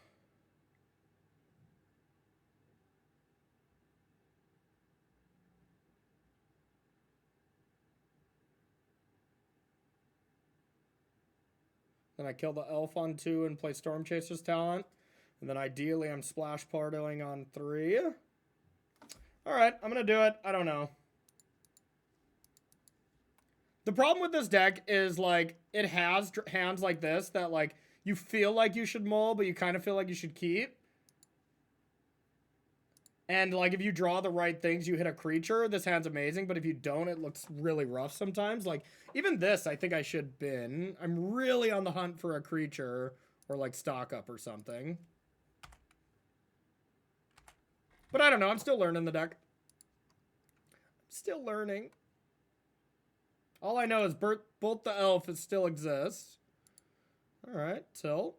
Then I kill the elf on 2 and play Storm Chaser's Talent. And then ideally I'm splash pardoing on 3. Alright, I'm going to do it. I don't know. The problem with this deck is, like, it has hands like this that, like, you feel like you should mull, but you kind of feel like you should keep. And, like, if you draw the right things, you hit a creature, this hand's amazing. But if you don't, it looks really rough sometimes. Like, even this, I think I should bin. I'm really on the hunt for a creature or, like, stock up or something. But I don't know. I'm still learning the deck. Still learning. All I know is Bolt the Elf still exists. All right, tilt.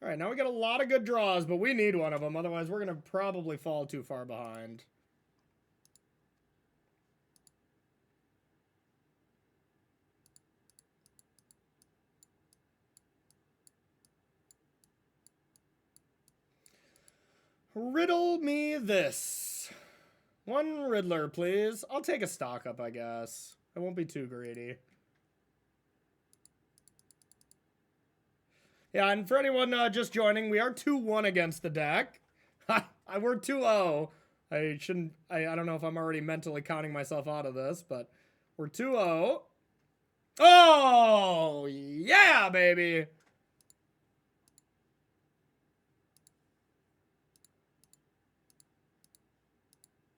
All right, now we got a lot of good draws, but we need one of them. Otherwise, we're going to probably fall too far behind. Riddle me this. One Riddler, please. I'll take a stock up, I guess. I won't be too greedy. Yeah, and for anyone just joining, we are 2-1 against the deck. We're 2-0. I don't know if I'm already mentally counting myself out of this, but we're 2-0. Oh, yeah, baby.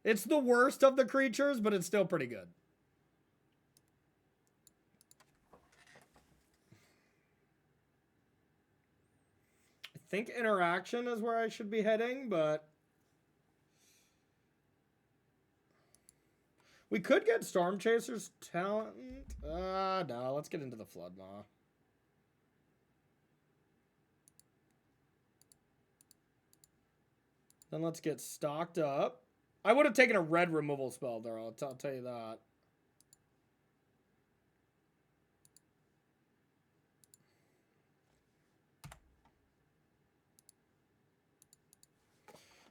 It's the worst of the creatures, but it's still pretty good. I think interaction is where I should be heading, but we could get Storm Chaser's Talent. No, let's get into the Flood Maw. Then let's get stocked up. I would have taken a red removal spell there, I'll tell you that.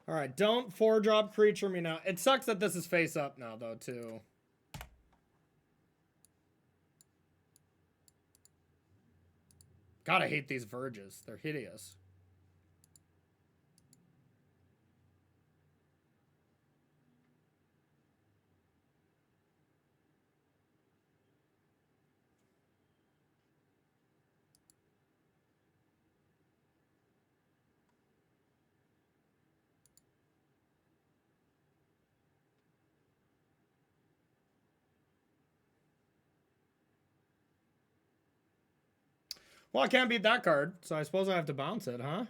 Alright, don't 4-drop creature me now. It sucks that this is face up now, though, too. God, I hate these Verges. They're hideous. Well, I can't beat that card, so I suppose I have to bounce it, huh?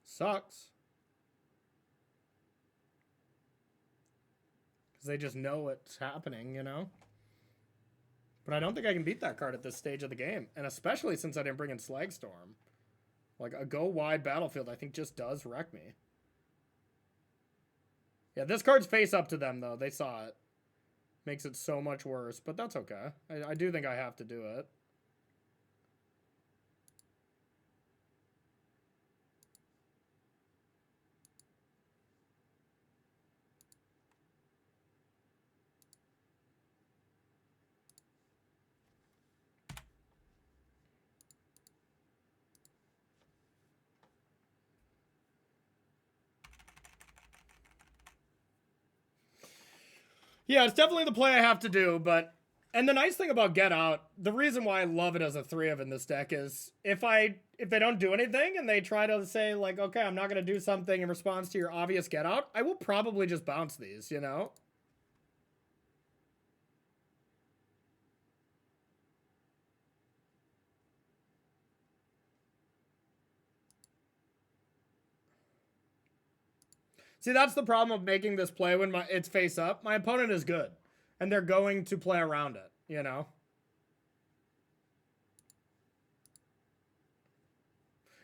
Sucks. Because they just know what's happening, you know? But I don't think I can beat that card at this stage of the game. And especially since I didn't bring in Slagstorm. Like, a go-wide battlefield, I think, just does wreck me. Yeah, this card's face up to them, though. They saw it. Makes it so much worse. But that's okay. I do think I have to do it. Yeah, it's definitely the play I have to do, but... And the nice thing about Get Out, the reason why I love it as a 3 of in this deck is if they don't do anything and they try to say, like, okay, I'm not going to do something in response to your obvious Get Out, I will probably just bounce these, you know? See, that's the problem of making this play when it's face up. My opponent is good, and they're going to play around it, you know?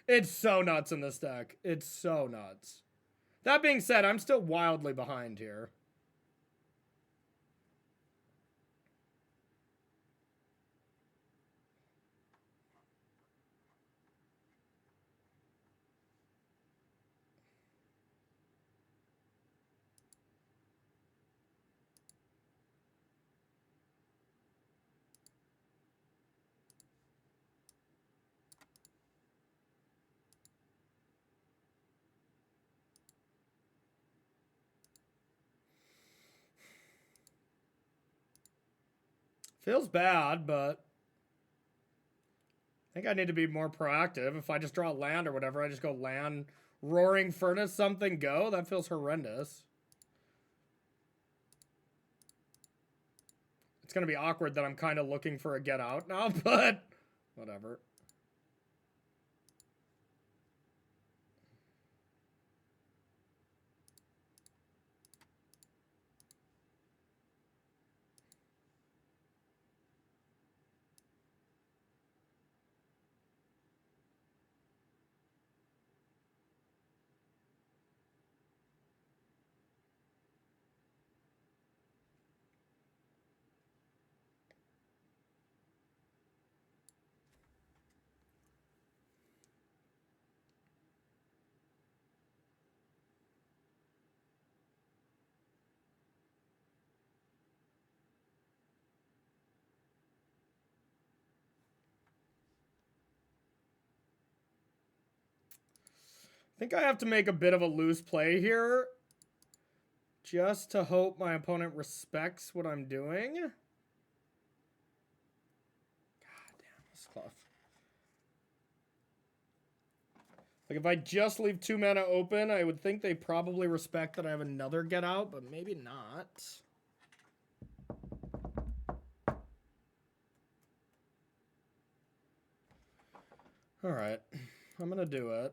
It's so nuts in this deck. It's so nuts. That being said, I'm still wildly behind here. Feels bad, but I think I need to be more proactive. If I just draw a land or whatever, I just go land, Roaring Furnace, something, go. That feels horrendous. It's going to be awkward that I'm kind of looking for a get out now, but whatever. I think I have to make a bit of a loose play here just to hope my opponent respects what I'm doing. God damn, this is close. Like, if I just leave 2 mana open, I would think they probably respect that I have another get out, but maybe not. Alright, I'm gonna do it.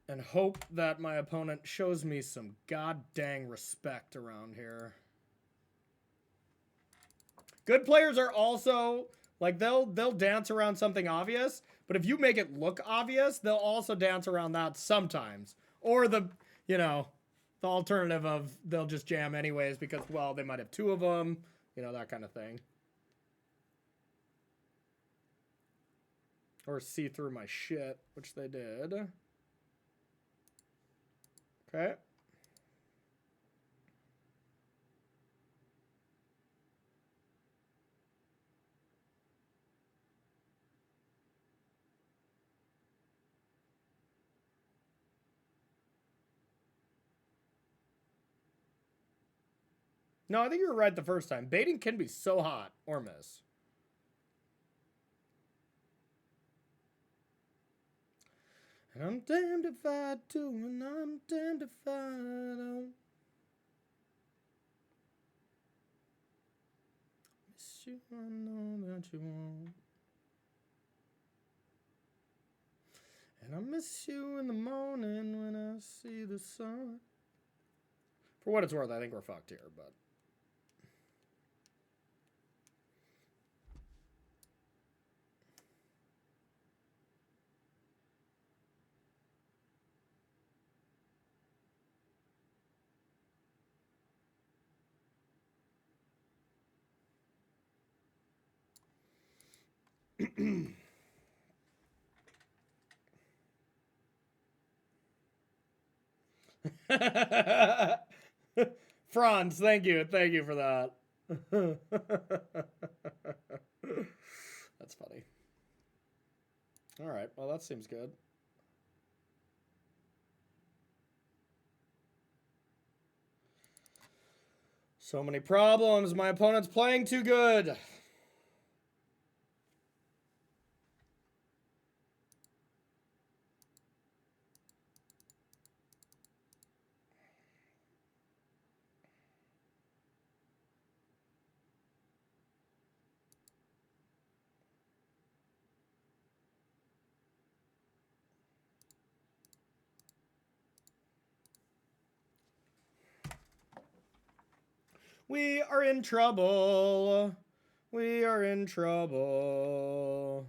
And hope that my opponent shows me some god dang respect around here. Good players are also, like, they'll dance around something obvious, but if you make it look obvious, they'll also dance around that sometimes. Or the, you know, the alternative of they'll just jam anyways because, well, they might have 2 of them, you know, that kind of thing. Or see through my shit, which they did. Okay. No, I think you were right the first time. Baiting can be so hot or miss. And I'm damned if I do, and I'm damned if I don't. Miss you, I know that you won't. And I miss you in the morning when I see the sun. For what it's worth, I think we're fucked here, but... Franz, thank you for that. That's funny. All right, well, that seems good. So many problems. My opponent's playing too good. We are in trouble. We are in trouble.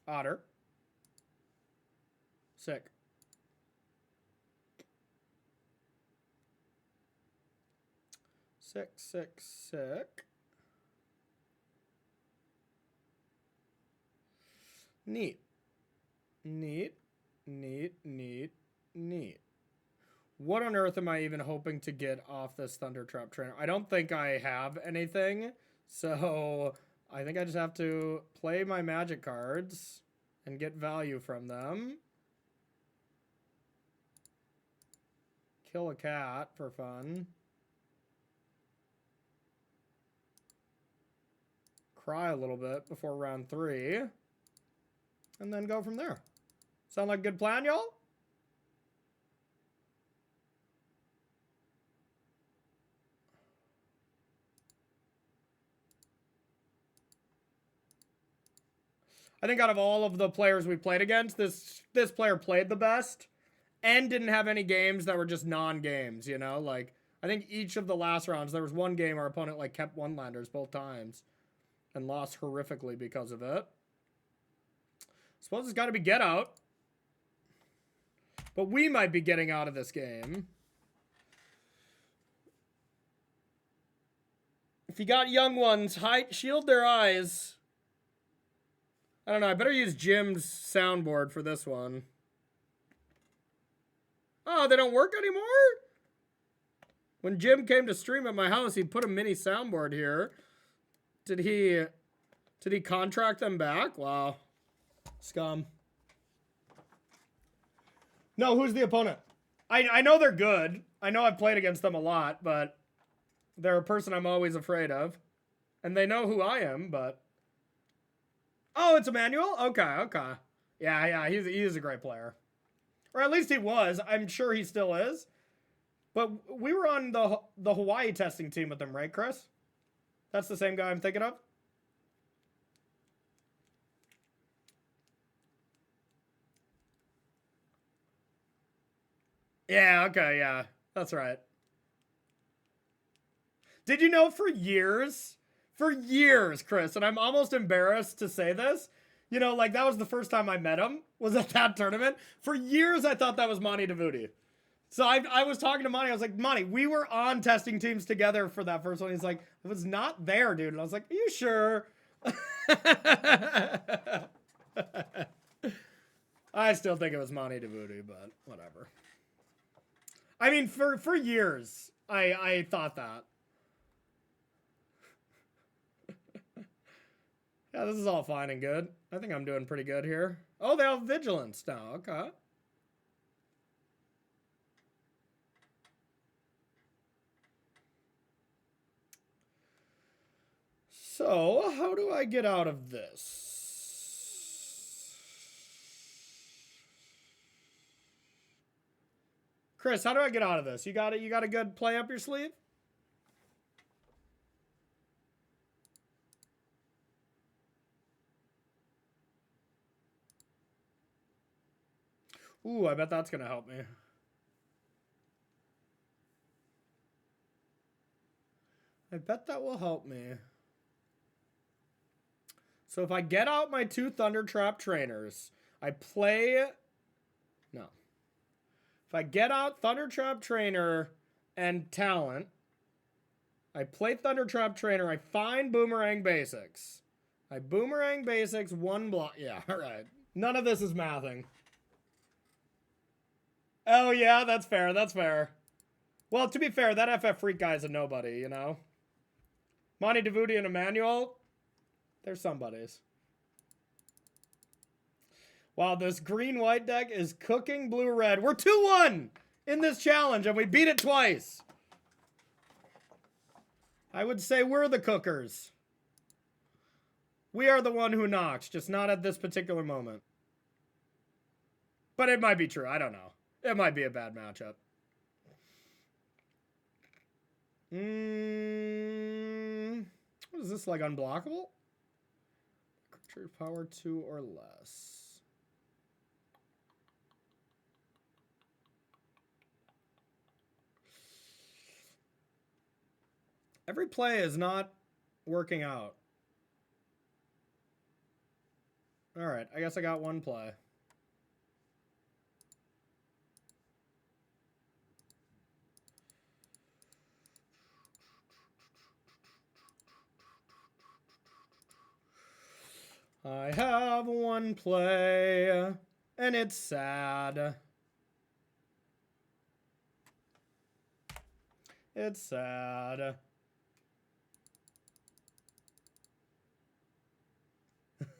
Otter. Sick. Sick. Neat. What on earth am I even hoping to get off this Thunder Trap trainer? I don't think I have anything, so I think I just have to play my magic cards and get value from them. Kill a cat for fun. Cry a little bit before round 3. And then go from there. Sound like a good plan, y'all? I think out of all of the players we played against, this player played the best and didn't have any games that were just non-games, you know? Like, I think each of the last rounds, there was one game our opponent, like, kept one-landers both times and lost horrifically because of it. Suppose it's got to be get out. But we might be getting out of this game. If you got young ones, shield their eyes. I don't know. I better use Jim's soundboard for this one. Oh, they don't work anymore? When Jim came to stream at my house, he put a mini soundboard here. Did he contract them back? Wow. Scum. No, who's the opponent? I know they're good. I know I've played against them a lot, but they're a person I'm always afraid of. And they know who I am, but... Oh, it's Emmanuel? Okay. Yeah, he's a great player. Or at least he was. I'm sure he still is. But we were on the Hawaii testing team with them, right, Chris? That's the same guy I'm thinking of? Yeah, okay, yeah. That's right. Did you know for years, Chris, and I'm almost embarrassed to say this, you know, like that was the first time I met him, was at that tournament. For years, I thought that was Monty Devuti. So I was talking to Monty, I was like, Monty, we were on testing teams together for that first one. He's like, I was not there, dude. And I was like, are you sure? I still think it was Monty Devuti, but whatever. I mean, for years, I thought that. Yeah, this is all fine and good. I think I'm doing pretty good here. Oh, they have vigilance now. Okay. So, how do I get out of this? Chris, how do I get out of this? You got it? You got a good play up your sleeve? Ooh, I bet that's going to help me. I bet that will help me. So if I get out my 2 Thunder Trap trainers, I play... No. If I get out Thunder Trap Trainer and Talent, I play Thunder Trap Trainer, I find Boomerang Basics. I Boomerang Basics, 1 block. Yeah, alright. None of this is mathing. Oh yeah, that's fair, that's fair. Well, to be fair, that FF Freak guy is a nobody, you know? Monty DeVuti and Emmanuel, they're somebodies. Wow, this green-white deck is cooking blue-red. We're 2-1 in this challenge, and we beat it twice. I would say we're the cookers. We are the one who knocks, just not at this particular moment. But it might be true. I don't know. It might be a bad matchup. What is this, like unblockable? Creature power 2 or less. Every play is not working out. All right, I guess I got one play. I have one play, and it's sad. It's sad.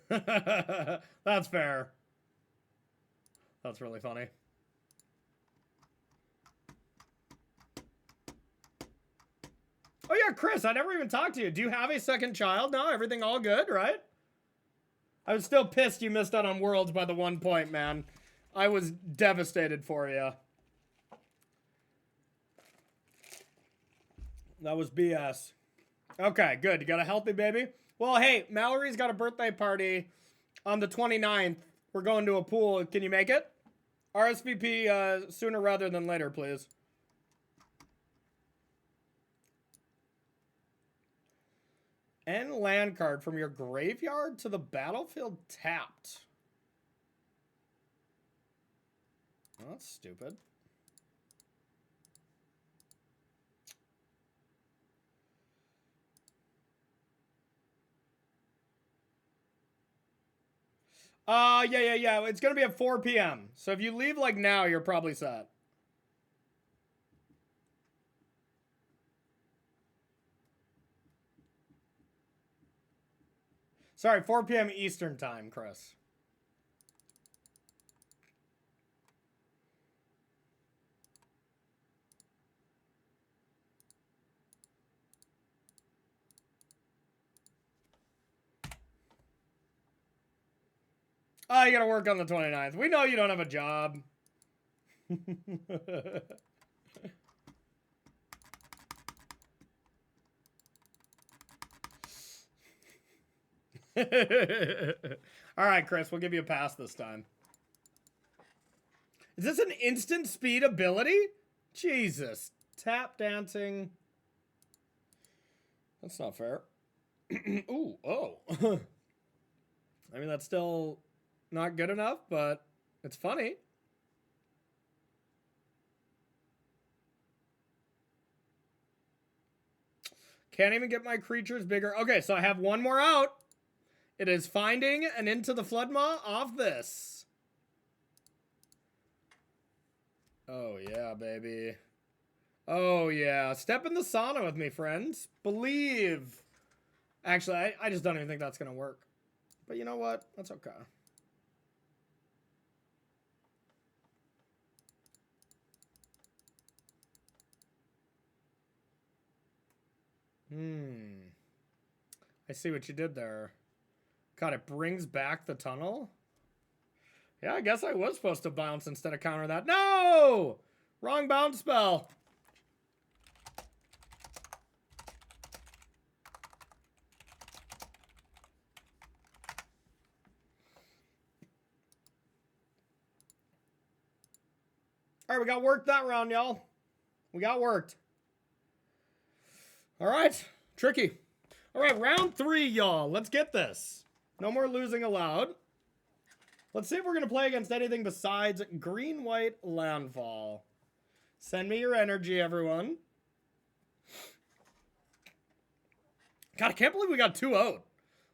That's fair. That's really funny. Oh yeah, Chris, I never even talked to you. Do you have a second child now? Everything all good, right? I was still pissed you missed out on Worlds by the 1 point, man. I was devastated for you. That was BS. Okay, good. You got a healthy baby? Well, hey, Mallory's got a birthday party on the 29th. We're going to a pool. Can you make it? RSVP sooner rather than later, please. End land card from your graveyard to the battlefield tapped. Oh, that's stupid. Yeah. It's going to be at 4 p.m. So if you leave like now, you're probably set. Sorry, 4 p.m. Eastern time, Chris. Oh, you gotta work on the 29th. We know you don't have a job. All right, Chris, we'll give you a pass this time. Is this an instant speed ability? Jesus. Tap dancing. That's not fair. Ooh, oh. I mean, that's still not good enough, but it's funny. Can't even get my creatures bigger. Okay, so I have one more out. It is finding an Into the Floodmaw off this. Oh, yeah, baby. Oh, yeah. Step in the sauna with me, friends. Believe. Actually, I just don't even think that's going to work. But you know what? That's okay. I see what you did there. God, it brings back the tunnel? Yeah, I guess I was supposed to bounce instead of counter that. No! Wrong bounce spell. All right, we got worked that round, y'all. We got worked. All right, tricky. All right, round 3, y'all. Let's get this. No more losing allowed. Let's see if we're going to play against anything besides green-white landfall. Send me your energy, everyone. God, I can't believe we got 2-0'd.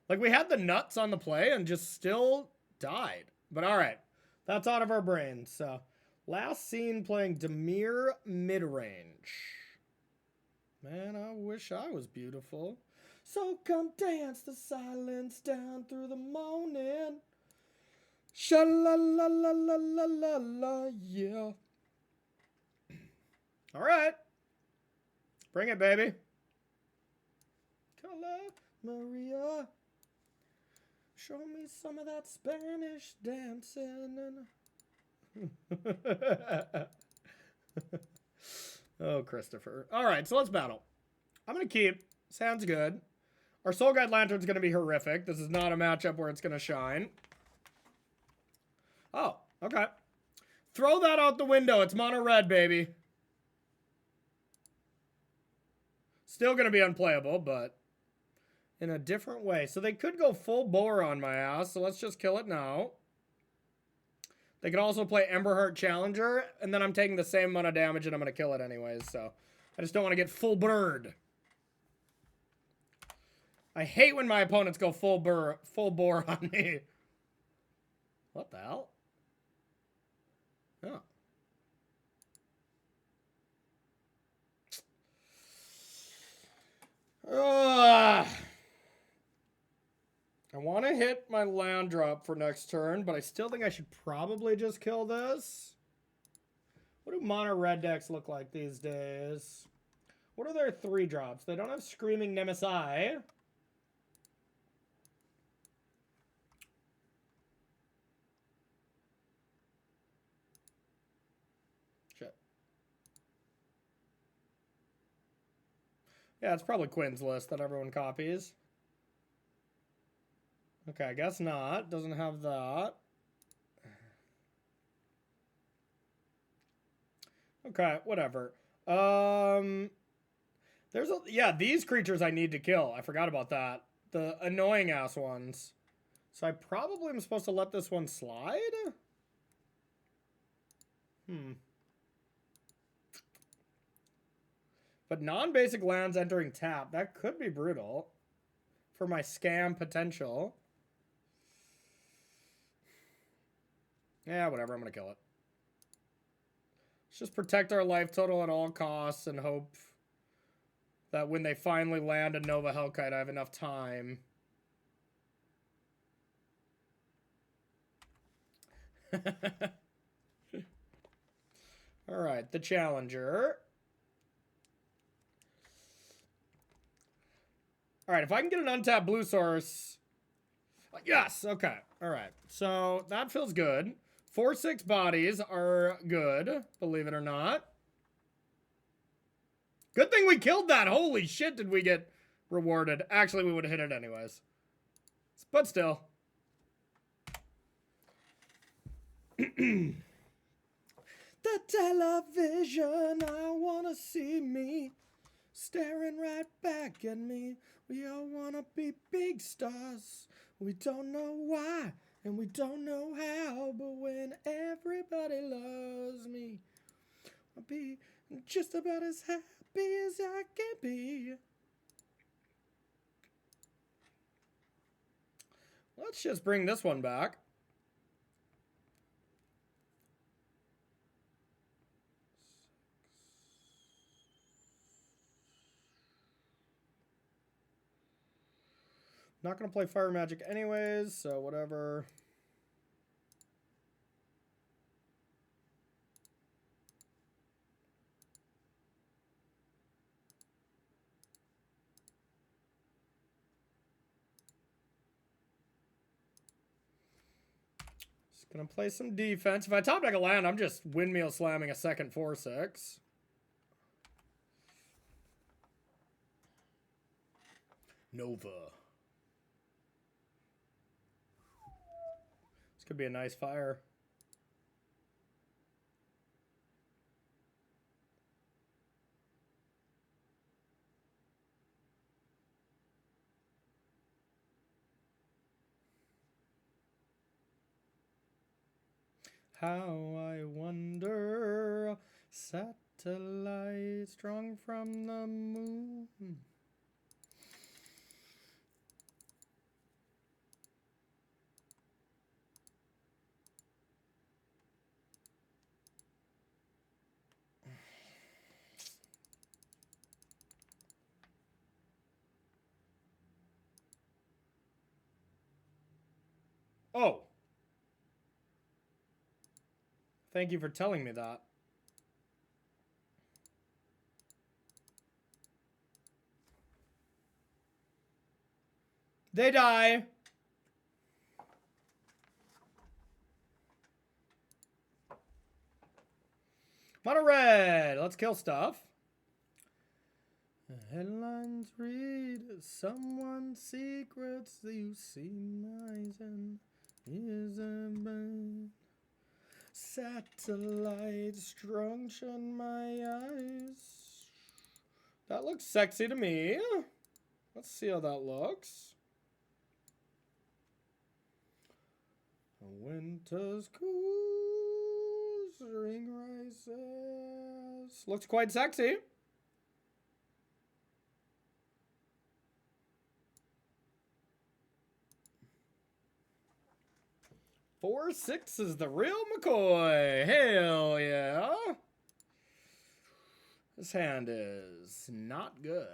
Like, we had the nuts on the play and just still died. But all right, that's out of our brains, so Last seen playing Demir mid-range. Man, I wish I was beautiful. So come dance the silence down through the morning. Sha-la-la-la-la-la-la-la, yeah. All right. Bring it, baby. Color Maria. Show me some of that Spanish dancing. Oh, Christopher. All right, so let's battle. I'm going to keep. Sounds good. Our Soul Guide Lantern's going to be horrific. This is not a matchup where it's going to shine. Oh, okay. Throw that out the window. It's mono red, baby. Still going to be unplayable, but in a different way. So they could go full bore on my ass, so let's just kill it now. They could also play Emberheart Challenger, and then I'm taking the same amount of damage, and I'm going to kill it anyways, so I just don't want to get full bird. I hate when my opponents go full bore on me. What the hell? Oh. Ugh. I want to hit my land drop for next turn, but I still think I should probably just kill this. What do mono red decks look like these days? What are their 3 drops? They don't have Screaming Nemesis. Shit. Yeah, it's probably Quinn's list that everyone copies. Okay, I guess not. Doesn't have that. Okay, whatever. There's a... Yeah, these creatures I need to kill. I forgot about that. The annoying ass ones. So I probably am supposed to let this one slide? But non-basic lands entering tap. That could be brutal. For my scam potential. Yeah, whatever. I'm going to kill it. Let's just protect our life total at all costs and hope that when they finally land a Nova Hellkite, I have enough time. Alright, the Challenger. Alright, if I can get an untapped blue source... Yes, okay. Alright, so that feels good. 4/6 bodies are good, believe it or not. Good thing we killed that. Holy shit, did we get rewarded. Actually, we would have hit it anyways. But still. The television, I want to see me staring right back at me. We all want to be big stars. We don't know why. And we don't know how, but when everybody loves me, I'll be just about as happy as I can be. Let's just bring this one back. Not going to play Fire Magic anyways, so whatever. Just going to play some defense. If I top deck a land, I'm just windmill slamming a second 4/6. Nova. This could be a nice fire. How I wonder, satellite strong from the moon. Oh. Thank you for telling me that. They die. Mono red. Let's kill stuff. The headlines read, someone's secrets that you see eyes in is a man. Satellite structured my eyes. That looks sexy to me. Let's see how that looks. Winter's cool, spring rises. Looks quite sexy. Four, six is the real McCoy. Hell yeah. This hand is not good.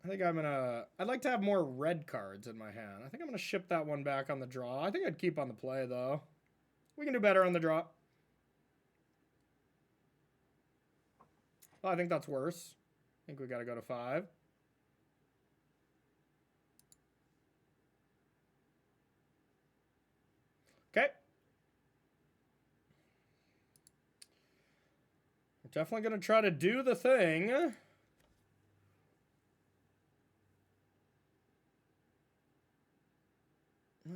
I think I'd like to have more red cards in my hand. I think I'm gonna ship that one back on the draw. I think I'd keep on the play though. We can do better on the draw. Oh, I think that's worse. I think we gotta go to 5. Okay. We're definitely going to try to do the thing.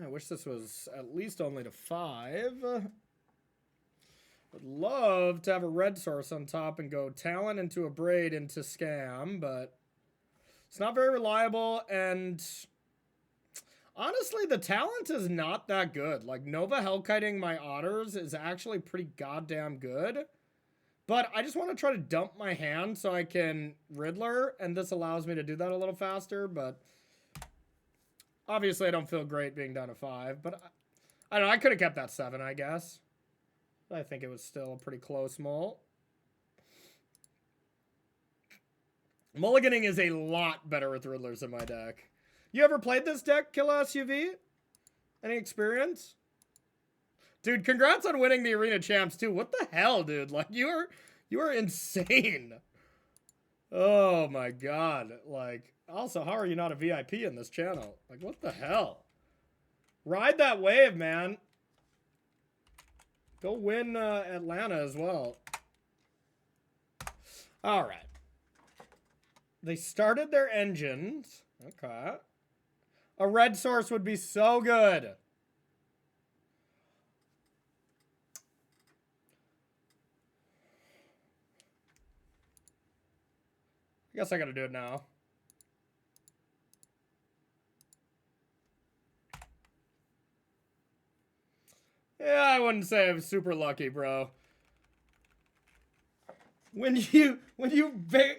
I wish this was at least only to 5. Would love to have a red source on top and go talent into a braid into scam, but it's not very reliable, and honestly, the talent is not that good. Like, Nova Hellkiting my otters is actually pretty goddamn good. But I just want to try to dump my hand so I can Riddler, and this allows me to do that a little faster, but obviously I don't feel great being down to 5. But I don't know, I could have kept that 7, I guess. I think it was still a pretty close mull. Mulliganing is a lot better with Riddlers in my deck. You ever played this deck, Killa SUV? Any experience? Dude, congrats on winning the Arena Champs, too. What the hell, dude? Like, you are insane. Oh, my God. Like, also, how are you not a VIP in this channel? Like, what the hell? Ride that wave, man. Go win Atlanta as well. All right. They started their engines. Okay. A red source would be so good. I guess I gotta do it now. Yeah, I wouldn't say I'm super lucky, bro. When you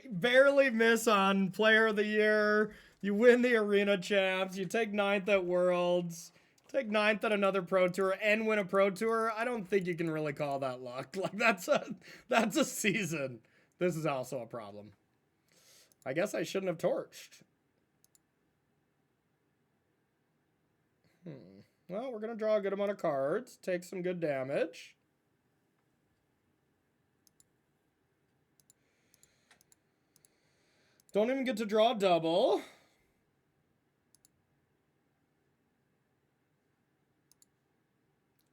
barely miss on Player of the Year, you win the Arena Champs, you take 9th at Worlds, take 9th at another Pro Tour, and win a Pro Tour, I don't think you can really call that luck. Like, that's a season. This is also a problem. I guess I shouldn't have torched. Well, we're going to draw a good amount of cards, take some good damage. Don't even get to draw double.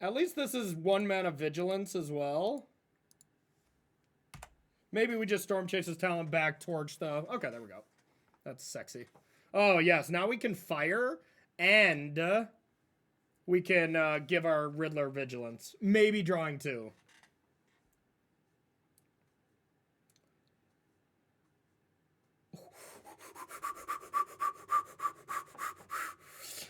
At least this is 1 mana Vigilance as well. Maybe we just Storm Chase's talent back, torch though. Okay, there we go. That's sexy. Oh, yes. Now we can fire and we can give our Riddler Vigilance. Maybe drawing 2.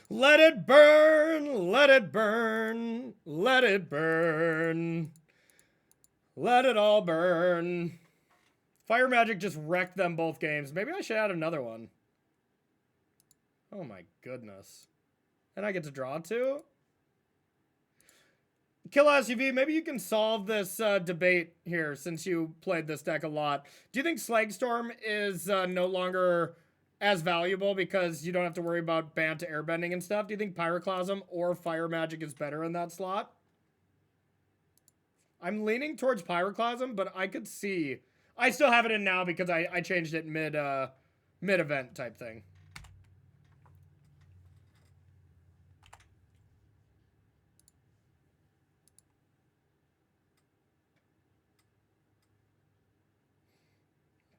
Let it burn, let it burn, let it burn. Let it all burn. Fire Magic just wrecked them both games. Maybe I should add another one. Oh my goodness. And I get to draw 2? Kill SUV, maybe you can solve this debate here since you played this deck a lot. Do you think Slagstorm is no longer as valuable because you don't have to worry about ban to airbending and stuff. Do you think Pyroclasm or Fire Magic is better in that slot? I'm leaning towards Pyroclasm, but I could see... I still have it in now because I changed it mid-event type thing.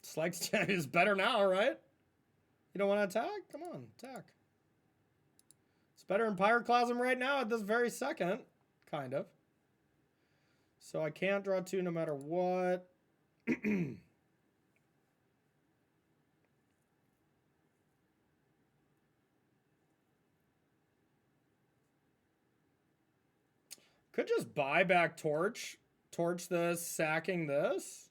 Slikes is better now, right? You don't want to attack? Come on, attack. It's better in Pyroclasm right now at this very second. Kind of. So I can't draw 2 no matter what. Could just buy back Torch. Torch this, sacking this.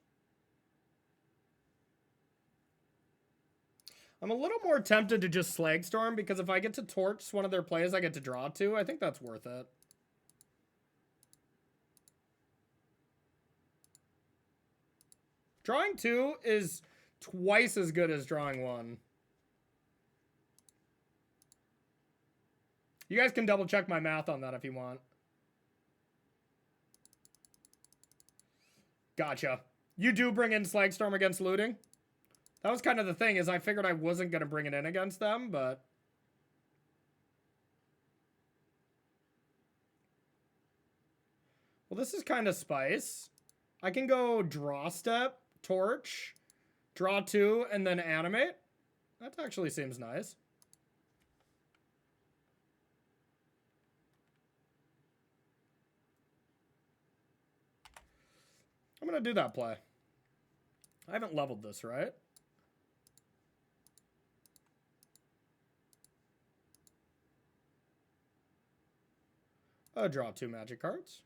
I'm a little more tempted to just Slagstorm because if I get to Torch one of their plays, I get to draw 2. I think that's worth it. Drawing 2 is twice as good as drawing 1. You guys can double check my math on that if you want. Gotcha. You do bring in Slagstorm against looting? That was kind of the thing, is I figured I wasn't going to bring it in against them, but... Well, this is kind of spice. I can go draw step, torch, draw 2, and then animate. That actually seems nice. I'm going to do that play. I haven't leveled this, right? Draw 2 magic cards.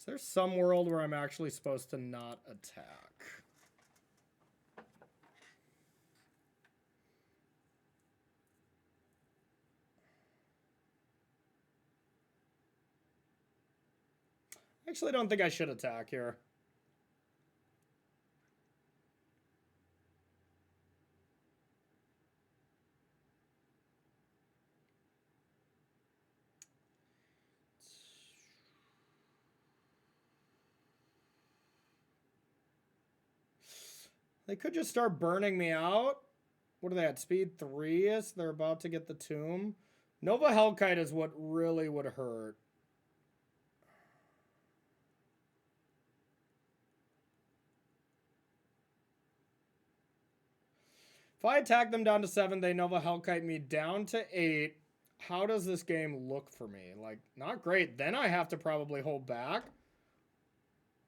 Is there some world where I'm actually supposed to not attack? I actually don't think I should attack here. They could just start burning me out. What are they at? Speed 3? So they're about to get the tomb. Nova Hellkite is what really would hurt. If I attack them down to 7, they Nova Hellkite me down to 8. How does this game look for me? Like, not great. Then I have to probably hold back.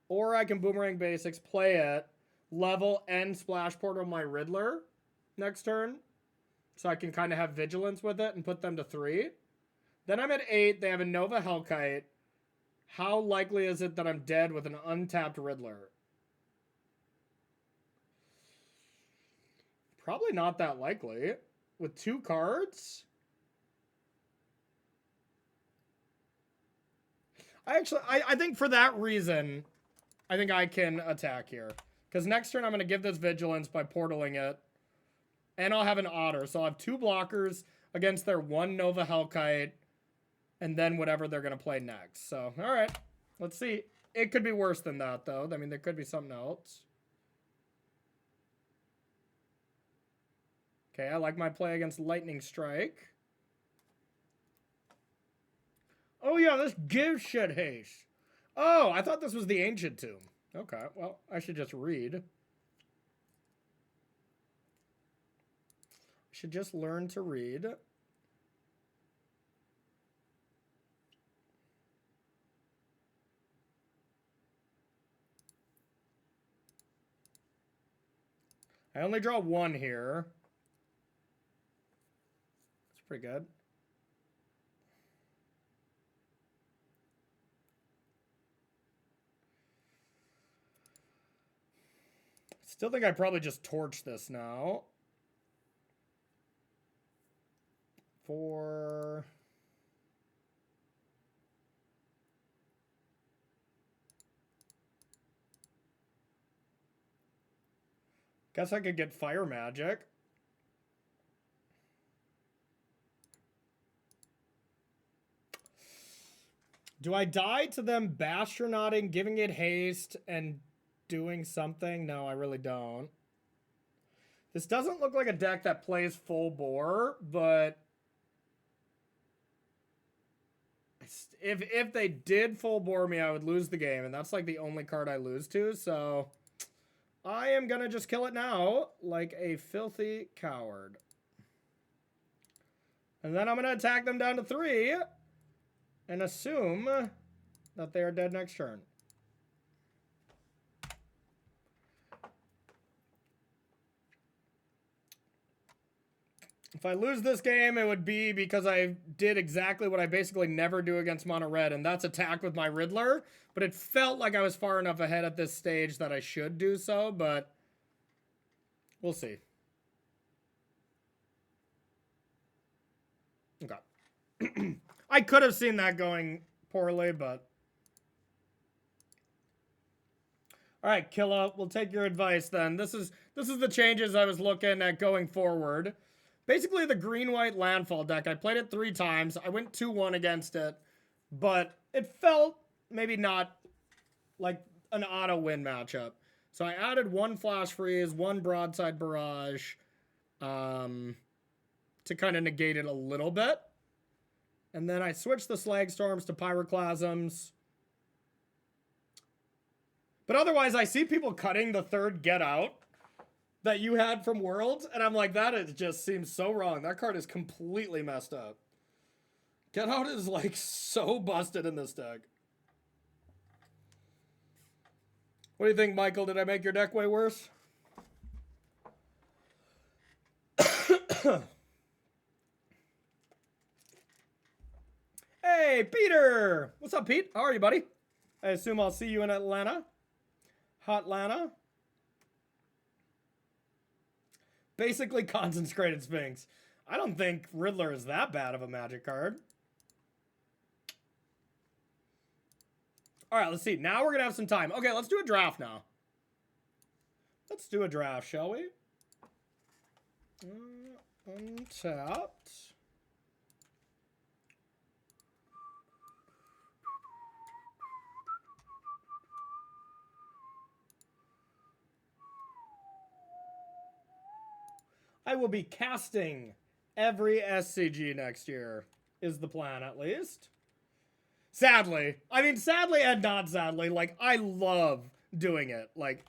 Or I can Boomerang Basics, play it, level and Splash Portal my Riddler next turn. So I can kind of have Vigilance with it and put them to 3. Then I'm at 8. They have a Nova Hellkite. How likely is it that I'm dead with an untapped Riddler? Probably not that likely. With 2 cards? I think for that reason, I think I can attack here. Because next turn I'm going to give this Vigilance by portaling it. And I'll have an Otter. So I'll have 2 blockers against their 1 Nova Hellkite. And then whatever they're going to play next. So, alright. Let's see. It could be worse than that, though. I mean, there could be something else. Okay, I like my play against Lightning Strike. Oh, yeah, this gives shit haste. Oh, I thought this was the Ancient Tomb. Okay, well, I should just read. I should just learn to read. I only draw 1 here. That's pretty good. Still think I probably just torch this now. 4. Guess I could get Fire Magic. Do I die to them Bastronauting, giving it haste, and doing something? No, I really don't. This doesn't look like a deck that plays full bore, but if they did full bore me, I would lose the game, and that's like the only card I lose to, so I am gonna just kill it now like a filthy coward. And then I'm gonna attack them down to 3 and assume that they are dead next turn. If I lose this game, it would be because I did exactly what I basically never do against mono red, and that's attack with my Riddler. But it felt like I was far enough ahead at this stage that I should do so, but we'll see. Okay. I could have seen that going poorly, but... All right, Killa, we'll take your advice then. This is the changes I was looking at going forward. Basically, the green-white landfall deck, I played it 3 times. I went 2-1 against it, but it felt maybe not like an auto-win matchup. So I added 1 Flash Freeze, 1 Broadside Barrage to kind of negate it a little bit. And then I switched the Slag Storms to Pyroclasms. But otherwise, I see people cutting the 3rd Get Out that you had from Worlds, and I'm like, that just seems so wrong. That card is completely messed up. Get Out is like so busted in this deck. What do you think, Michael? Did I make your deck way worse? Hey, Peter! What's up, Pete? How are you, buddy? I assume I'll see you in Atlanta. Hotlanta. Basically Concentrated Sphinx. I don't think Riddler is that bad of a Magic card. All right, let's see. Now we're going to have some time. Okay, let's do a draft now. Let's do a draft, shall we? Untapped. I will be casting every SCG next year, is the plan at least. Sadly. I mean, sadly and not sadly. Like, I love doing it. Like,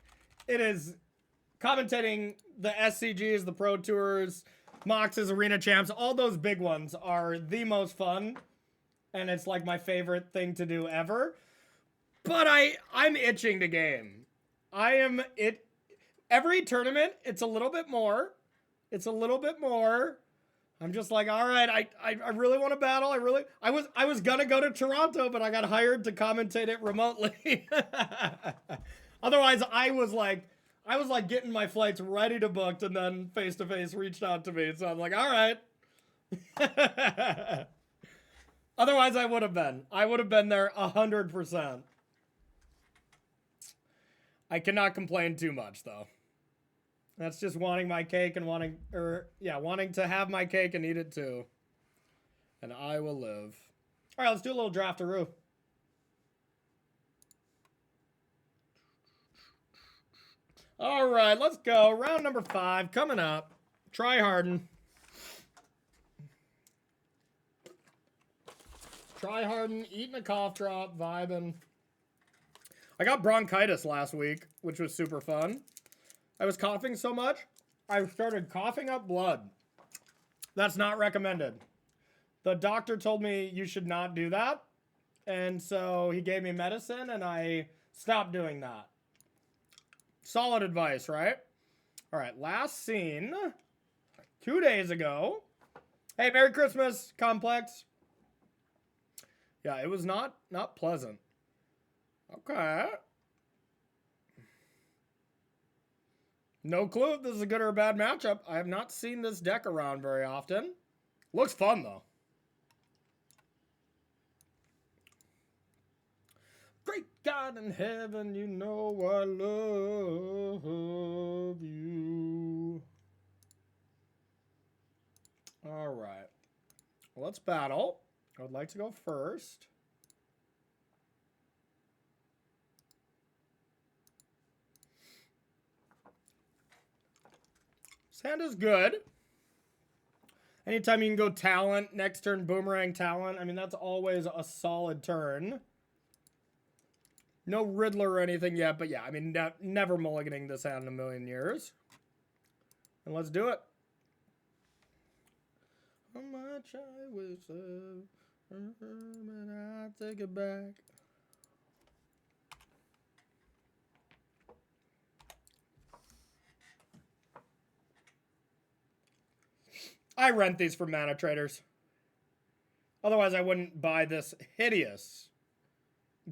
it is commentating the SCGs, the Pro Tours, Moxes, Arena Champs. All those big ones are the most fun. And it's like my favorite thing to do ever. But I'm itching to game. Every tournament, it's a little bit more. It's a little bit more. I'm just like, all right, I really want to battle. I was gonna go to Toronto, but I got hired to commentate it remotely. Otherwise, I was like getting my flights ready to book, and then Face to Face reached out to me. So I'm like, all right. Otherwise, I would have been. I would have been there 100%. I cannot complain too much, though. That's just wanting my cake and wanting to have my cake and eat it too. And I will live. All right, let's do a little draftaroo. All right, let's go. Round number 5 coming up. Try harden. Try harden, eating a cough drop, vibing. I got bronchitis last week, which was super fun. I was coughing so much, I started coughing up blood. That's not recommended. The doctor told me you should not do that. And so he gave me medicine and I stopped doing that. Solid advice, right? All right, last seen 2 days ago. Hey, Merry Christmas, Complex. Yeah, it was not pleasant. Okay. No clue if this is a good or a bad matchup. I have not seen this deck around very often. Looks fun, though. Great God in heaven, you know I love you. All right. Let's battle. I would like to go first. This hand is good. Anytime you can go talent, next turn boomerang talent. I mean, that's always a solid turn. No Riddler or anything yet, but yeah, I mean, never mulliganing this hand in a million years. And let's do it. How much I wish but I take it back. I rent these from mana traders. Otherwise, I wouldn't buy this hideous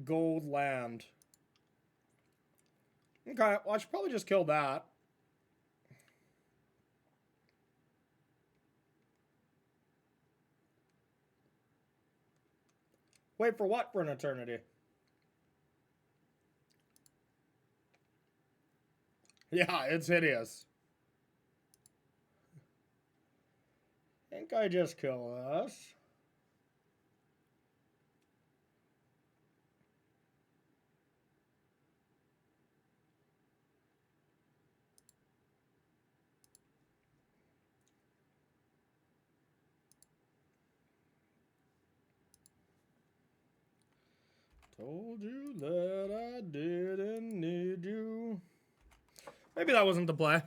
gold land. Okay, well, I should probably just kill that. Wait for what for an eternity? Yeah, it's hideous. I think I just kill this. Told you that I didn't need you. Maybe that wasn't the play.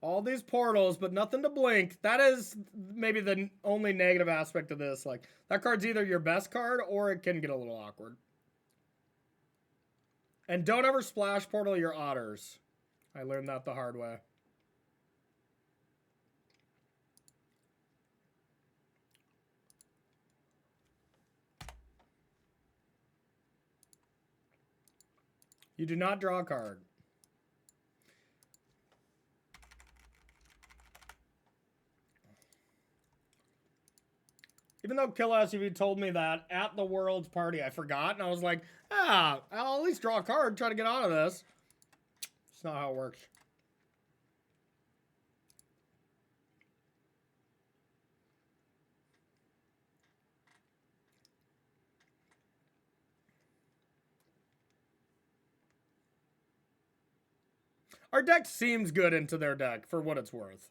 All these portals, but nothing to blink. That is maybe the only negative aspect of this. Like, that card's either your best card or it can get a little awkward. And don't ever splash portal your otters. I learned that the hard way. You do not draw a card. Even though Kill SUV told me that at the World's Party, I forgot. And I was like, I'll at least draw a card, try to get out of this. It's not how it works. Our deck seems good into their deck, for what it's worth.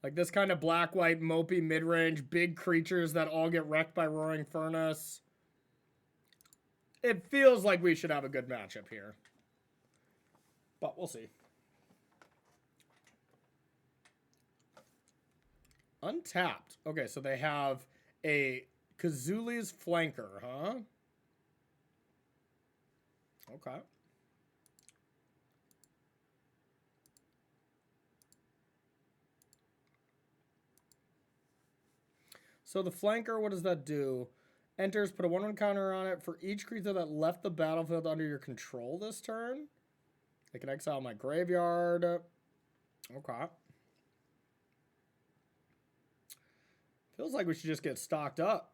Like this kind of black-white, mopey, mid-range, big creatures that all get wrecked by Roaring Furnace. It feels like we should have a good matchup here. But we'll see. Untapped. Okay, so they have a Kazuli's Flanker, huh? Okay. So the Flanker, what does that do? Enters, put a 1/1 counter on it for each creature that left the battlefield under your control this turn. I can exile my graveyard. Okay. Feels like we should just get stocked up.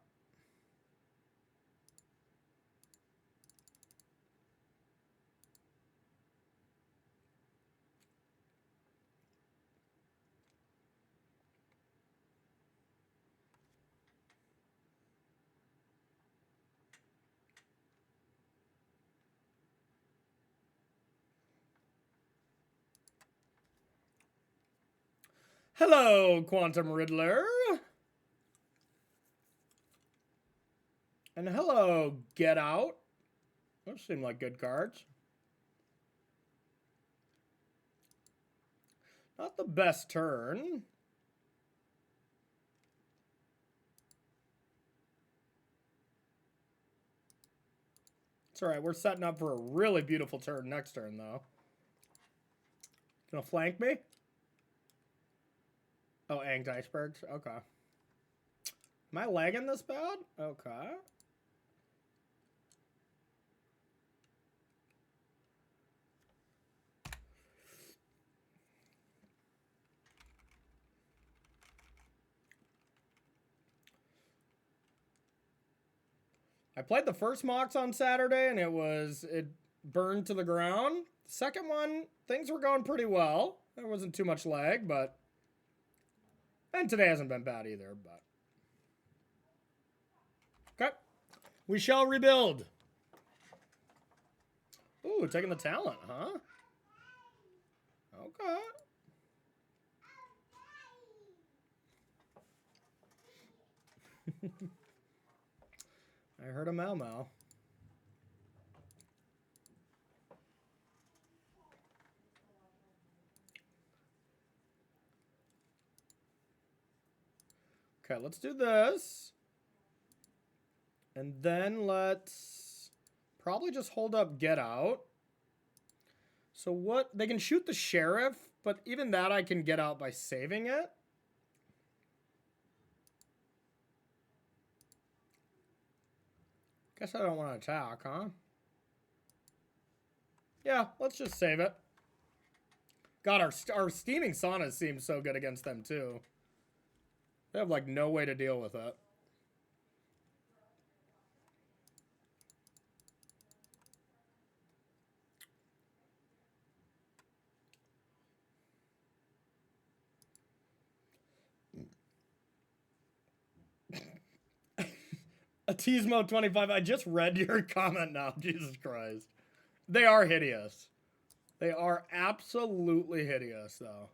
Hello, Quantum Riddler. And hello, Get Out. Those seem like good cards. Not the best turn. It's alright, we're setting up for a really beautiful turn next turn, though. Gonna flank me? Oh, Anged Icebergs? Okay. Am I lagging this bad? Okay. I played the first Mox on Saturday and it burned to the ground. The second one, things were going pretty well. There wasn't too much lag, but... And today hasn't been bad either, but... Okay. We shall rebuild. Ooh, taking the talent, huh? Okay. I heard a Mau Mau. Okay, let's do this. And then let's probably just hold up Get Out. So what? They can shoot the Sheriff, but even that I can get out by saving it. Guess I don't want to attack, huh? Yeah, let's just save it. God, our Steaming Sauna seems so good against them, too. They have, like, no way to deal with it. Atismo25, I just read your comment now. Jesus Christ. They are hideous. They are absolutely hideous, though.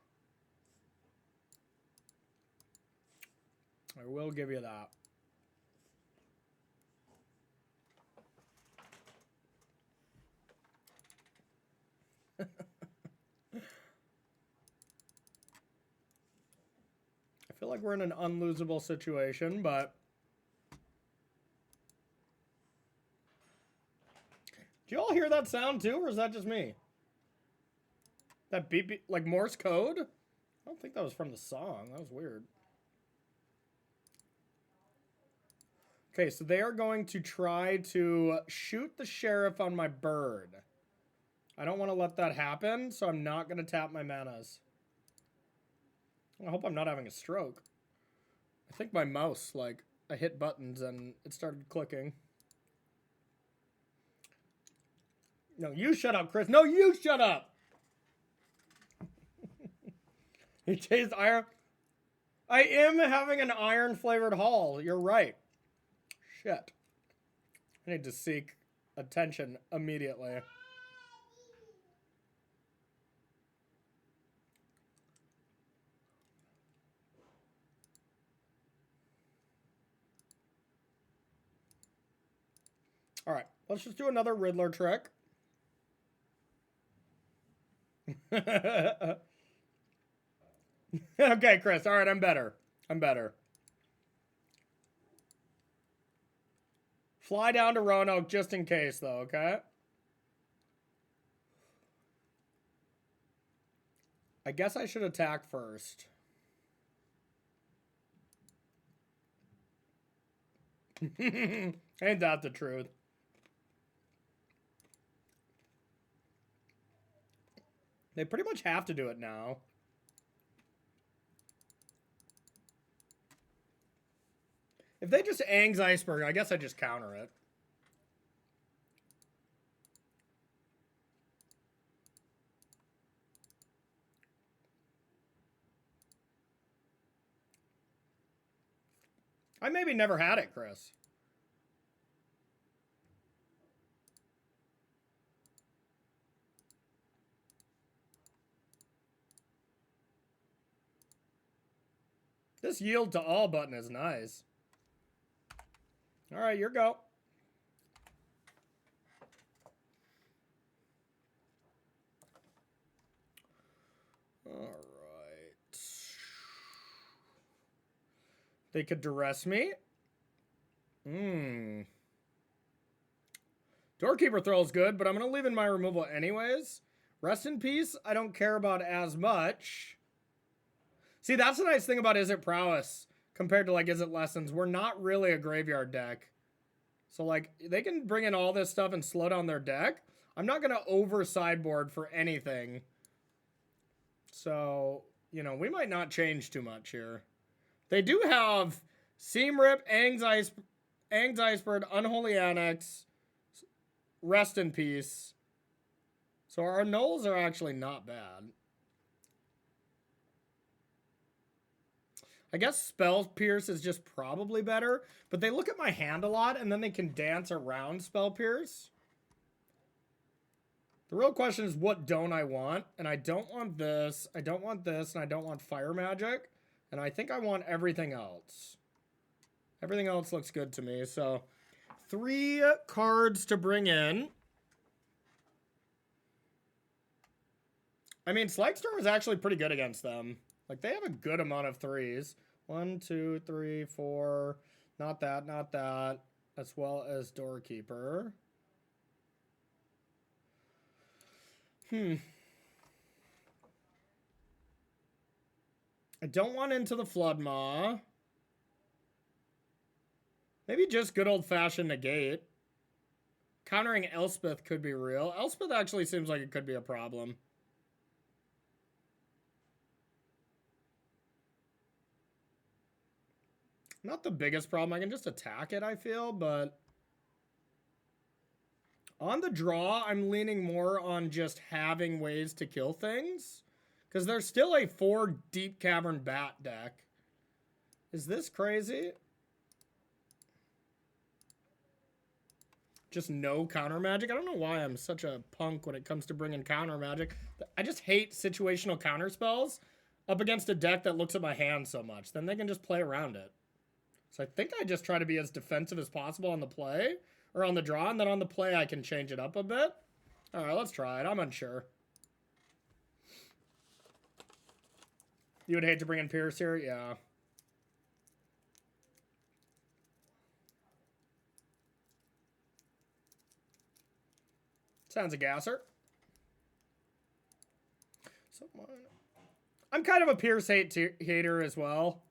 I will give you that. I feel like we're in an unlosable situation, but... Do you all hear that sound too, or is that just me? That beep, beep, like Morse code? I don't think that was from the song. That was weird. Okay, so they are going to try to shoot the Sheriff on my bird. I don't want to let that happen, so I'm not going to tap my manas. I hope I'm not having a stroke. I think my mouse, like, I hit buttons and it started clicking. No, you shut up, Chris. No, you shut up. He chased iron. I am having an iron-flavored haul. You're right. Shit. I need to seek attention immediately. All right, let's just do another Riddler trick. Okay, Chris. All right, I'm better. I'm better. Fly down to Roanoke just in case, though, okay? I guess I should attack first. Ain't that the truth? They pretty much have to do it now. If they just Aang's Iceberg, I guess I just counter it. I maybe never had it, Chris. This yield to all button is nice. All right, your go. All right. They could duress me. Doorkeeper Thrill's good, but I'm going to leave in my removal anyways. Rest in Peace, I don't care about as much. See, that's the nice thing about Izzet Prowess. compared to like Izzet Lessons, we're not really a graveyard deck. So like they can bring in all this stuff and slow down their deck. I'm not going to over sideboard for anything. So, you know, we might not change too much here. They do have Seam Rip, Aang's Icebird, Unholy Annex, Rest in Peace. So our nulls are actually not bad. I guess Spell Pierce is just probably better, but they look at my hand a lot and then they can dance around Spell Pierce. The real question is, what don't I want? And I don't want this, I don't want this, and I don't want Fire Magic. And I think I want everything else. Everything else looks good to me. So 3 cards to bring in. I mean, Slagstorm is actually pretty good against them. Like, they have a good amount of 3s. 1, 2, 3, 4. Not that, not that. As well as Doorkeeper. I don't want Into the Floodmaw. Maybe just good old-fashioned negate. Countering Elspeth could be real. Elspeth actually seems like it could be a problem. Not the biggest problem. I can just attack it, I feel, but... On the draw, I'm leaning more on just having ways to kill things. Because there's still a 4 Deep Cavern Bat deck. Is this crazy? Just no counter magic? I don't know why I'm such a punk when it comes to bringing counter magic. I just hate situational counter spells up against a deck that looks at my hand so much. Then they can just play around it. So I think I just try to be as defensive as possible on the play. Or on the draw, and then on the play I can change it up a bit. Alright, let's try it. I'm unsure. You would hate to bring in Pierce here? Yeah. Sounds a gasser. I'm kind of a Pierce hater as well.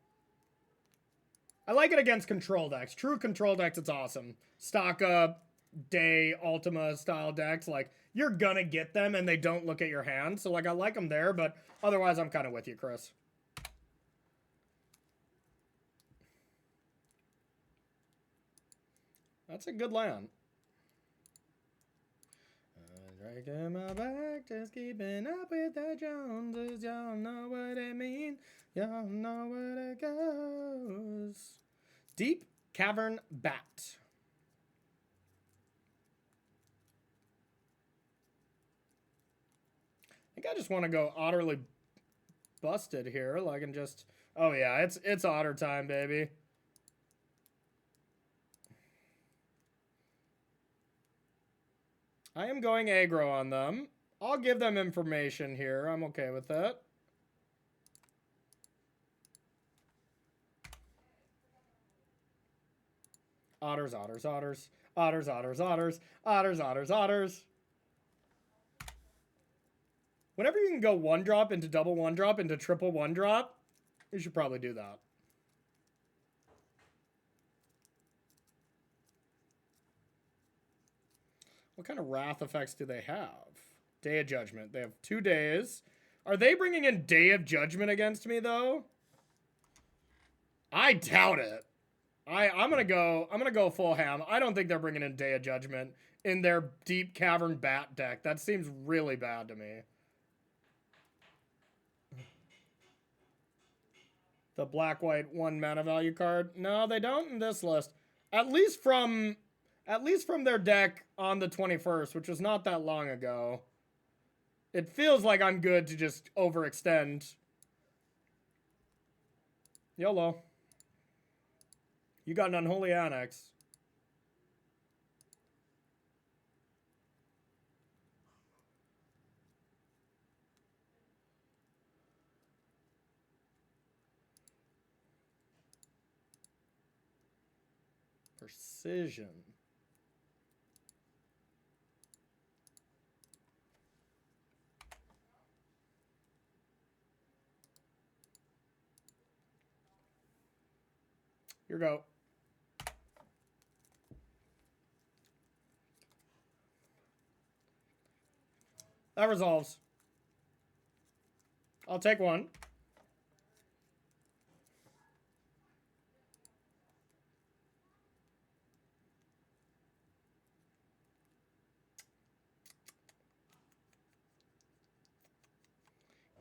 I like it against control decks. True control decks, it's awesome. Stock up, Day, Ultima style decks. Like, you're gonna get them and they don't look at your hand. So, like, I like them there, but otherwise I'm kind of with you, Chris. That's a good land. Breaking my back, just keeping up with the Joneses. Y'all know what it means. Y'all know what it goes. Deep Cavern Bat. I think I just want to go utterly busted here. Like, and just... Oh, yeah, it's otter time, baby. I am going aggro on them. I'll give them information here. I'm okay with that. Otters, otters, otters. Otters, otters, otters. Otters, otters, otters. Whenever you can go 1-drop into double 1-drop into triple 1-drop, you should probably do that. What kind of wrath effects do they have? Day of Judgment. They have 2 days. Are they bringing in Day of Judgment against me, though? I doubt it. I'm gonna go full ham. I don't think they're bringing in Day of Judgment in their Deep Cavern Bat deck. That seems really bad to me. The black-white 1 mana value card. No, they don't in this list. At least from their deck on the 21st, which was not that long ago. It feels like I'm good to just overextend. YOLO. You got an Unholy Annex. Precision. Here go. That resolves. I'll take one.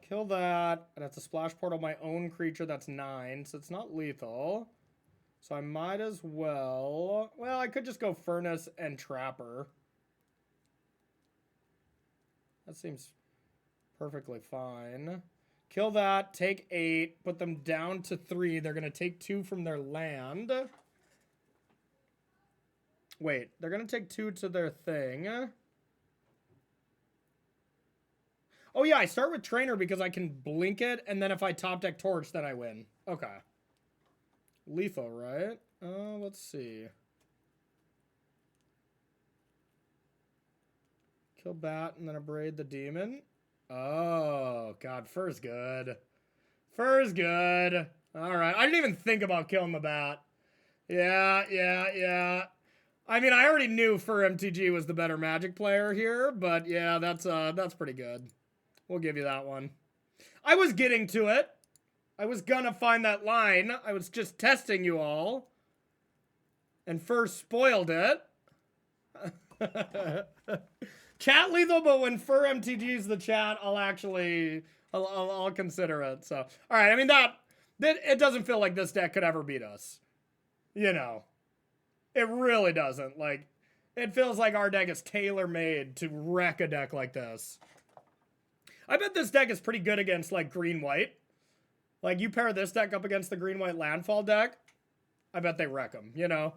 Kill that. And it's a splash portal my own creature. That's 9. So it's not lethal. So I might as well... Well, I could just go Furnace and Trapper. That seems perfectly fine. Kill that. Take 8. Put them down to 3. They're going to take 2 from their land. Wait. They're going to take 2 to their thing. Oh, yeah, I start with Trainer because I can blink it, and then if I top deck Torch, then I win. Okay. Lethal, right? Let's see. Kill Bat, and then Abrade the Demon. Oh, God, Fur's good. Fur's good. All right, I didn't even think about killing the Bat. Yeah. I mean, I already knew Fur MTG was the better Magic player here, but yeah, that's pretty good. We'll give you that one. I was getting to it. I was gonna find that line. I was just testing you all. And Fur spoiled it. Chat lethal, but when Fur MTG's the chat, I'll consider it. So, all right. I mean, it doesn't feel like this deck could ever beat us. You know, it really doesn't. Like, it feels like our deck is tailor-made to wreck a deck like this. I bet this deck is pretty good against, like, green-white. Like, you pair this deck up against the green-white landfall deck, I bet they wreck them, you know?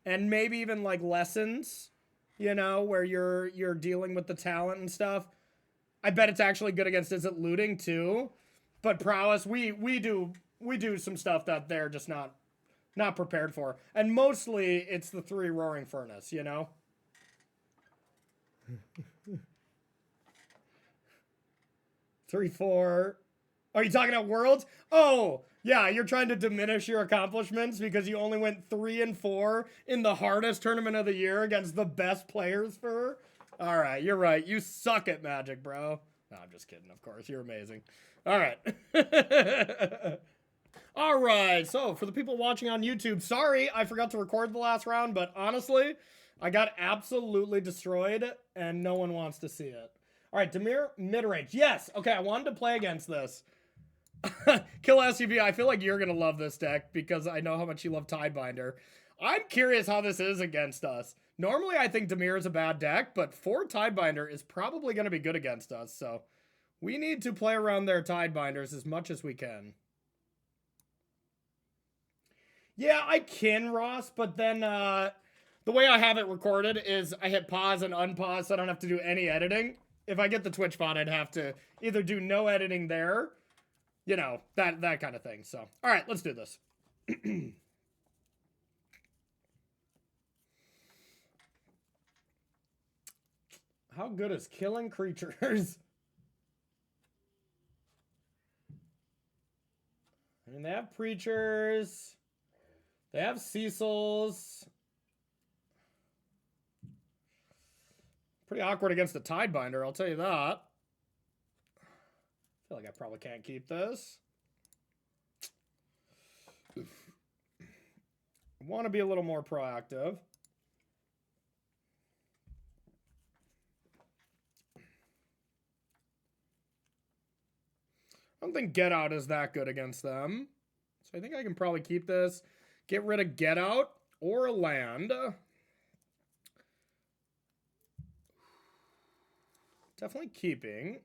And maybe even, like, Lessons, you know, where you're dealing with the talent and stuff. I bet it's actually good against Izzet looting, too. But Prowess, we do some stuff that they're just not prepared for. And mostly, it's the 3 Roaring Furnace, you know? 3, 4. Are you talking about Worlds? Oh, yeah, you're trying to diminish your accomplishments because you only went 3 and 4 in the hardest tournament of the year against the best players for. All right, you're right. You suck at Magic, bro. No, I'm just kidding, of course. You're amazing. All right. All right, so for the people watching on YouTube, sorry I forgot to record the last round, but honestly, I got absolutely destroyed, and no one wants to see it. All right, Dimir, mid-range. Yes, okay, I wanted to play against this. Kill SUV, I feel like you're going to love this deck because I know how much you love Tidebinder. I'm curious how this is against us. Normally, I think Dimir is a bad deck, but 4 Tidebinder is probably going to be good against us, so we need to play around their Tidebinders as much as we can. Yeah, I can, Ross, but then the way I have it recorded is I hit pause and unpause so I don't have to do any editing. If I get the Twitch bot, I'd have to either do no editing there, you know, that kind of thing. So, all right, let's do this. How good is killing creatures? I mean, they have Preachers. They have Cecils. Pretty awkward against the Tidebinder, I'll tell you that. I feel like I probably can't keep this. I want to be a little more proactive. I don't think Get Out is that good against them. So I think I can probably keep this. Get rid of Get Out or a land. Definitely keeping.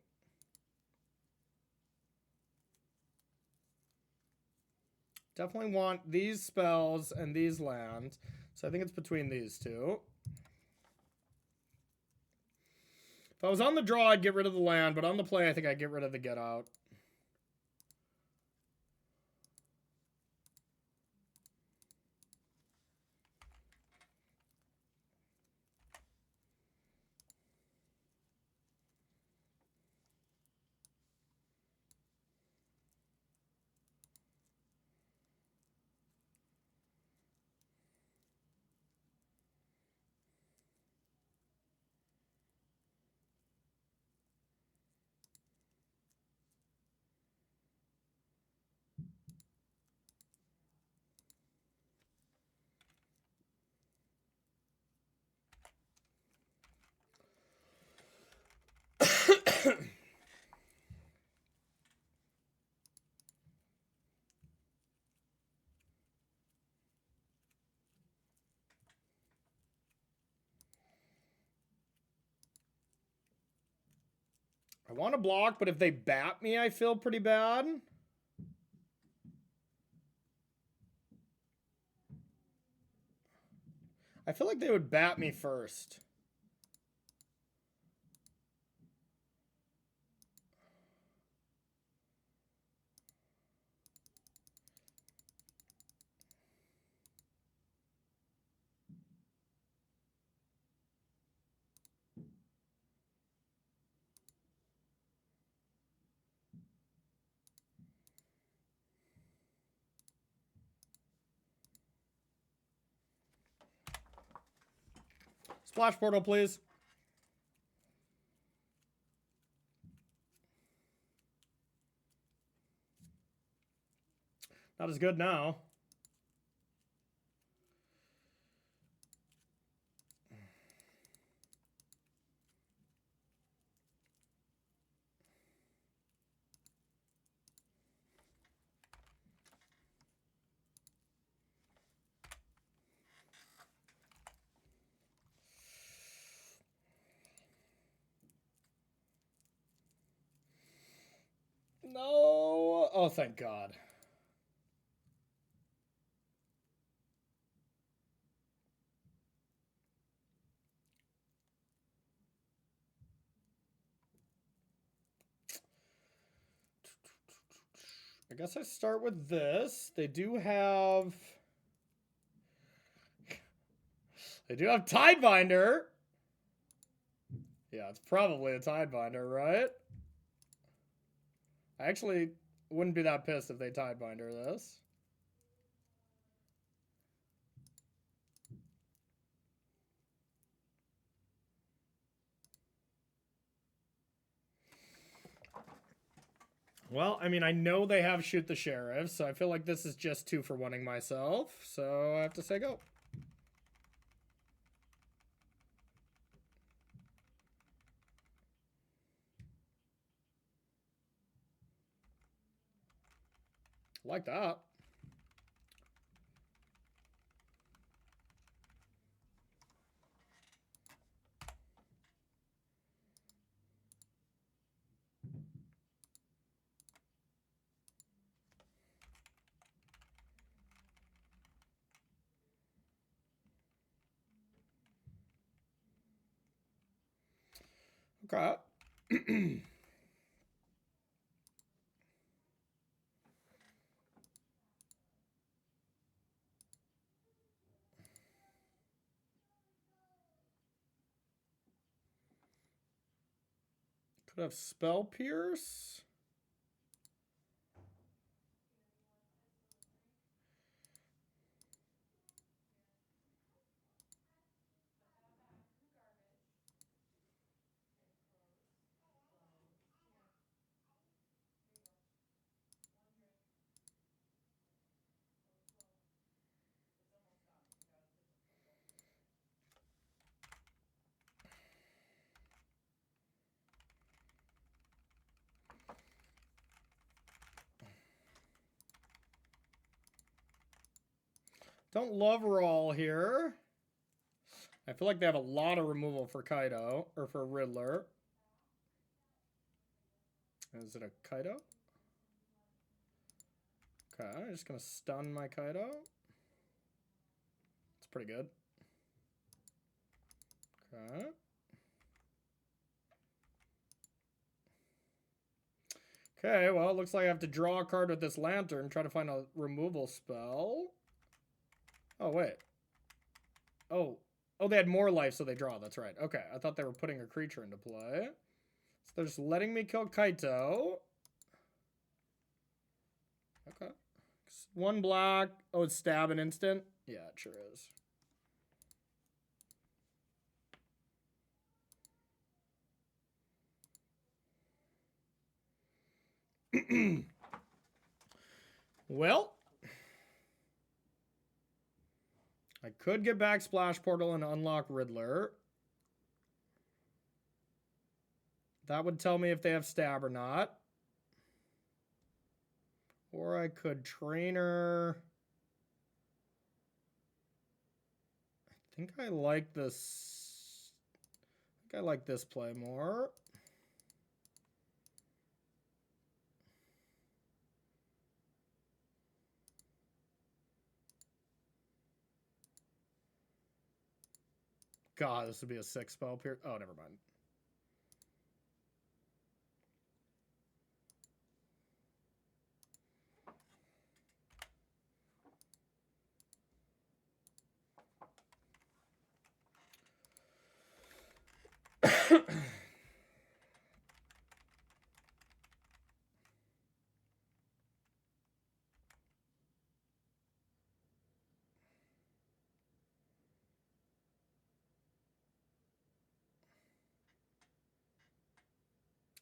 Definitely want these spells and these lands. So I think it's between these two. If I was on the draw, I'd get rid of the land, but on the play, I think I'd get rid of the Get Out. I want to block, but if they bat me, I feel pretty bad. I feel like they would bat me first. Splash portal, please. Not as good now. No. Oh, thank God. I guess I start with this. They do have Tidebinder. Yeah, it's probably a Tidebinder, right? I actually wouldn't be that pissed if they Tidebinder this. Well, I mean, I know they have Shoot the Sheriff, so I feel like this is just 2 for 1ing myself. So I have to say go. Like that. Okay. Could have Spell Pierce. Don't love roll here. I feel like they have a lot of removal for Kaido, or for Riddler. Is it a Kaido? Okay, I'm just gonna stun my Kaido. It's pretty good. Okay. Okay, well, it looks like I have to draw a card with this lantern, try to find a removal spell. Oh, wait. Oh, they had more life, so they draw. That's right. Okay, I thought they were putting a creature into play. So they're just letting me kill Kaito. Okay. 1 black. Oh, it's stab an instant? Yeah, it sure is. Well, I could get back Splash Portal and unlock Riddler. That would tell me if they have stab or not. Or I could Trainer. I think I like this. I think I like this play more. God, this would be a 6 spell period. Oh, never mind.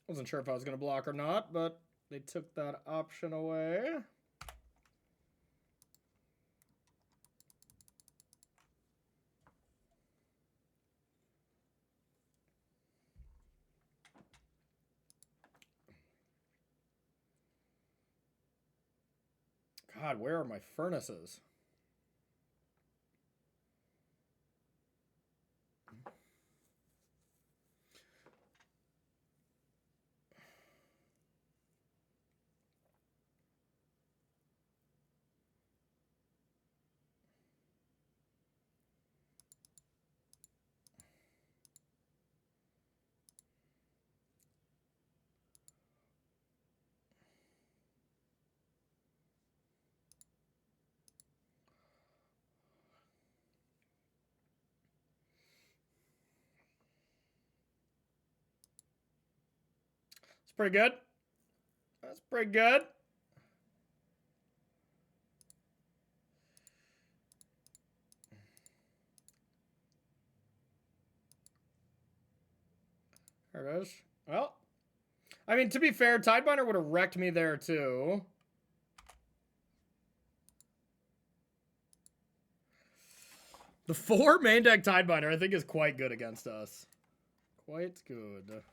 Wasn't sure if I was going to block or not, but they took that option away. God, where are my furnaces? It's pretty good. That's pretty good. There it is. Well, I mean, to be fair, Tidebinder would have wrecked me there too. The 4 main deck Tidebinder, I think, is quite good against us. Quite good.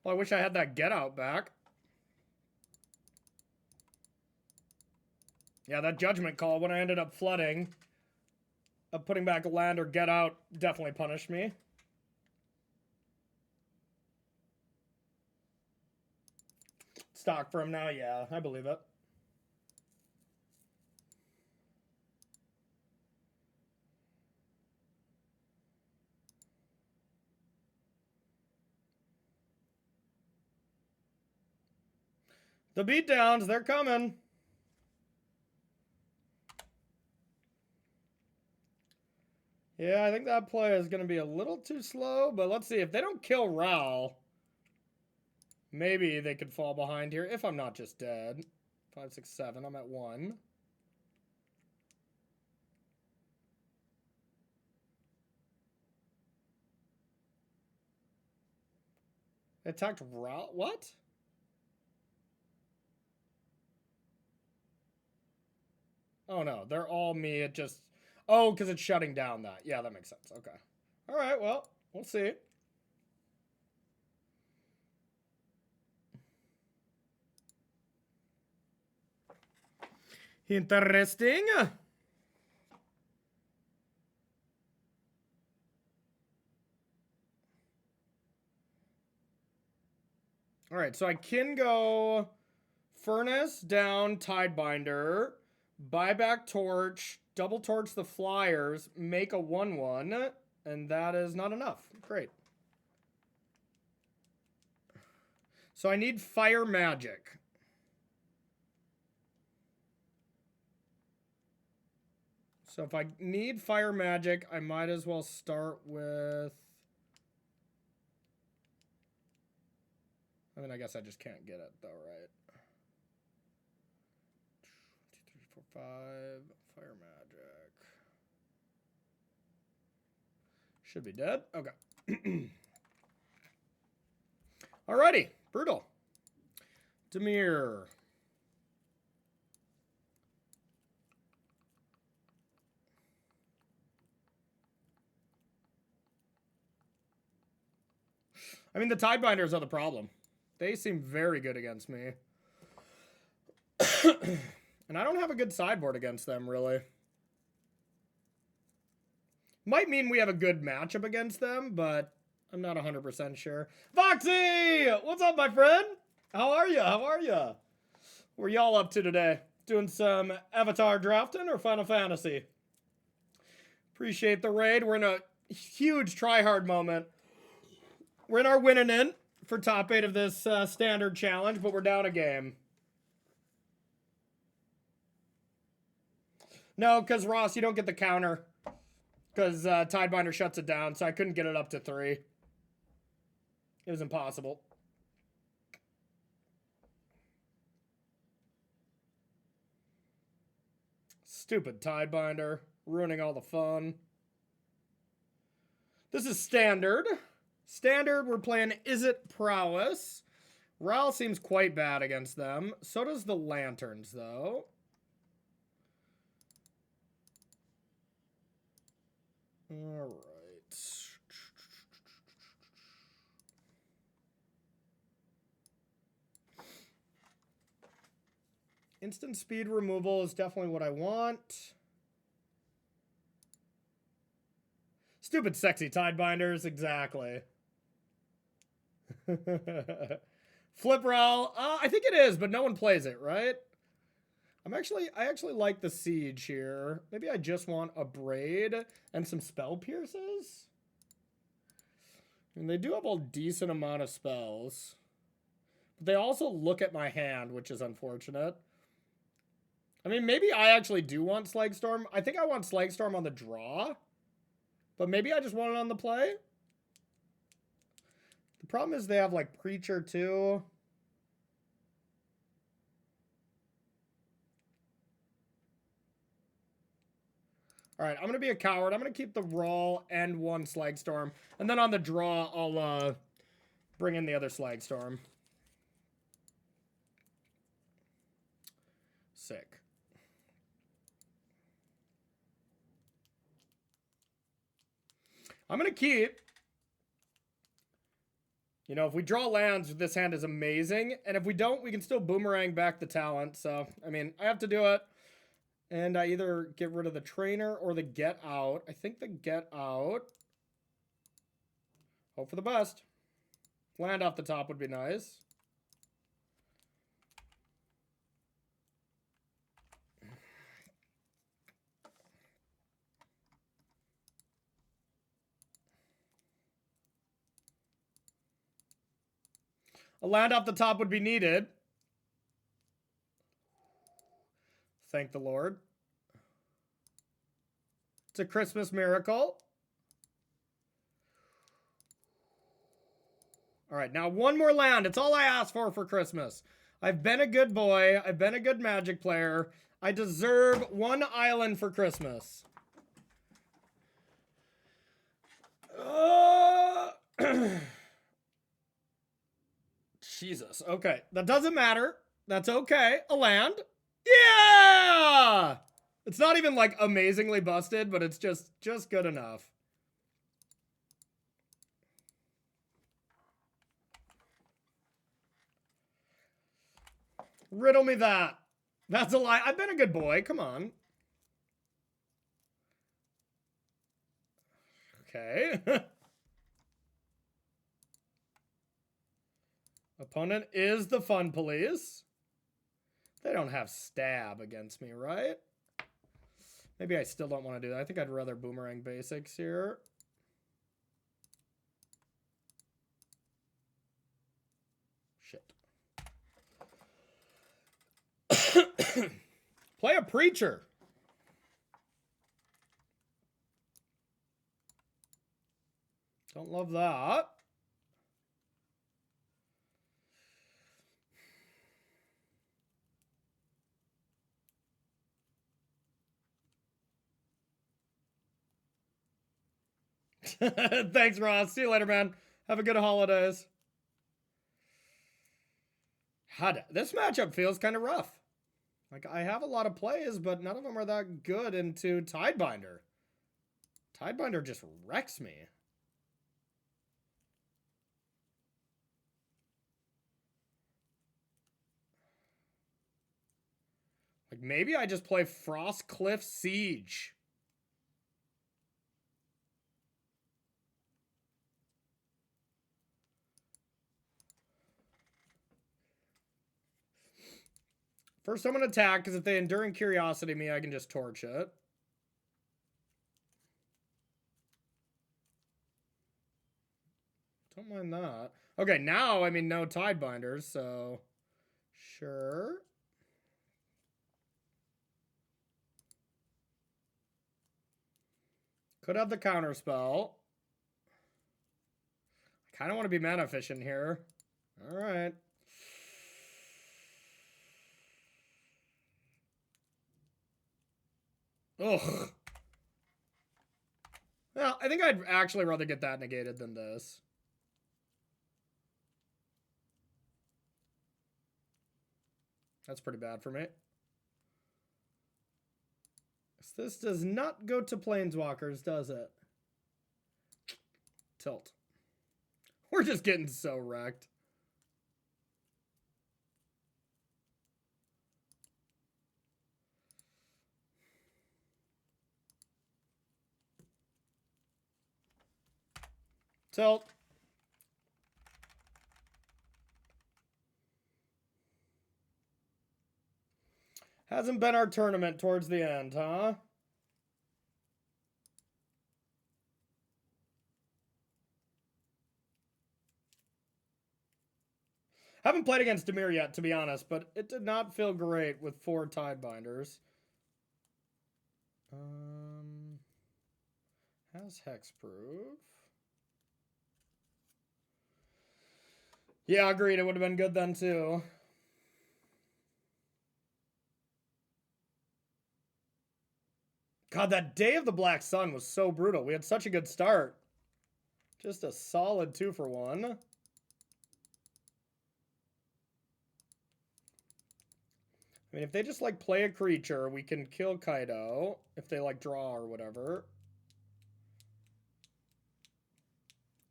Well, I wish I had that get out back. Yeah, that judgment call when I ended up flooding, putting back a land or get out definitely punished me. Stock for him now, yeah, I believe it. The beatdowns, they're coming. Yeah, I think that play is going to be a little too slow, but let's see. If they don't kill Ral, maybe they could fall behind here if I'm not just dead. 5, 6, 7. I'm at 1. They attacked Ral. What? Oh, no. They're all me. It just... Oh, because it's shutting down that. Yeah, that makes sense. Okay. All right, well, we'll see. Interesting. All right, so I can go Furnace down, Tidebinder, buyback Torch, double Torch the Flyers, make a 1/1, and that is not enough. Great. So I need Fire Magic. So if I need Fire Magic, I might as well start with... I mean, I guess I just can't get it, though, right? 2, 3, 4, 5. Fire Magic. Should be dead. Okay. Alrighty. Brutal. Demir. I mean, the Tidebinders are the problem. They seem very good against me. And I don't have a good sideboard against them, really. Might mean we have a good matchup against them, but I'm not 100% sure. Foxy! What's up, my friend? How are you? How are you? What are y'all up to today? Doing some Avatar drafting or Final Fantasy? Appreciate the raid. We're in a huge try-hard moment. We're in our winning in for top 8 of this standard challenge, but we're down a game. No, because Ross, you don't get the counter. Because Tidebinder shuts it down, so I couldn't get it up to 3. It was impossible. Stupid Tidebinder. Ruining all the fun. This is standard. Standard, we're playing Izzet Prowess. Ral seems quite bad against them. So does the Lanterns, though. All right. Instant speed removal is definitely what I want. Stupid sexy Tidebinders, exactly. Flip Ral, I think it is, but no one plays it, right? I actually like the Siege here. Maybe I just want a Braid and some Spell Pierces. And they do have a decent amount of spells. But they also look at my hand, which is unfortunate. I mean, maybe I actually do want Slagstorm. I think I want Slagstorm on the draw. But maybe I just want it on the play. The problem is they have, like, Preacher, too. All right, I'm going to be a coward. I'm going to keep the Raw and 1 Slagstorm. And then on the draw, I'll bring in the other Slagstorm. Sick. I'm going to keep. You know, if we draw lands, this hand is amazing. And if we don't, we can still boomerang back the talent. So, I mean, I have to do it. And I either get rid of the trainer or the get out. I think the get out. Hope for the best. Land off the top would be nice. A land off the top would be needed. Thank the Lord. It's a Christmas miracle. All right, now one more land. It's all I asked for Christmas. I've been a good boy. I've been a good Magic player. I deserve 1 island for Christmas. Jesus. Okay, that doesn't matter. That's okay. A land. Yeah! It's not even, like, amazingly busted, but it's just good enough. Riddle me that. That's a lie. I've been a good boy. Come on. Okay. Opponent is the Fun Police. They don't have stab against me, right? Maybe I still don't want to do that. I think I'd rather boomerang basics here. Shit. Play a Preacher. Don't love that. Thanks, Ross. See you later, man. Have a good holidays. This matchup feels kind of rough. Like, I have a lot of plays, but none of them are that good into Tidebinder. Tidebinder just wrecks me. Like, maybe I just play Frostcliff Siege. First, I'm going to attack, because if they Enduring Curiosity me, I can just torch it. Don't mind that. Okay, now, I mean, no Tidebinders, so... Sure. Could have the counterspell. I kind of want to be mana efficient here. Alright. Ugh. Well, I think I'd actually rather get that negated than this. That's pretty bad for me. This does not go to Planeswalkers, does it? Tilt. We're just getting so wrecked. Tilt. Hasn't been our tournament towards the end, huh? Haven't played against Dimir yet, to be honest, but it did not feel great with 4 Tidebinders. Has Hexproof. Yeah, agreed. It would have been good then, too. God, that Day of the Black Sun was so brutal. We had such a good start. Just a solid 2-for-1. I mean, if they just, like, play a creature, we can kill Kaido. If they, like, draw or whatever.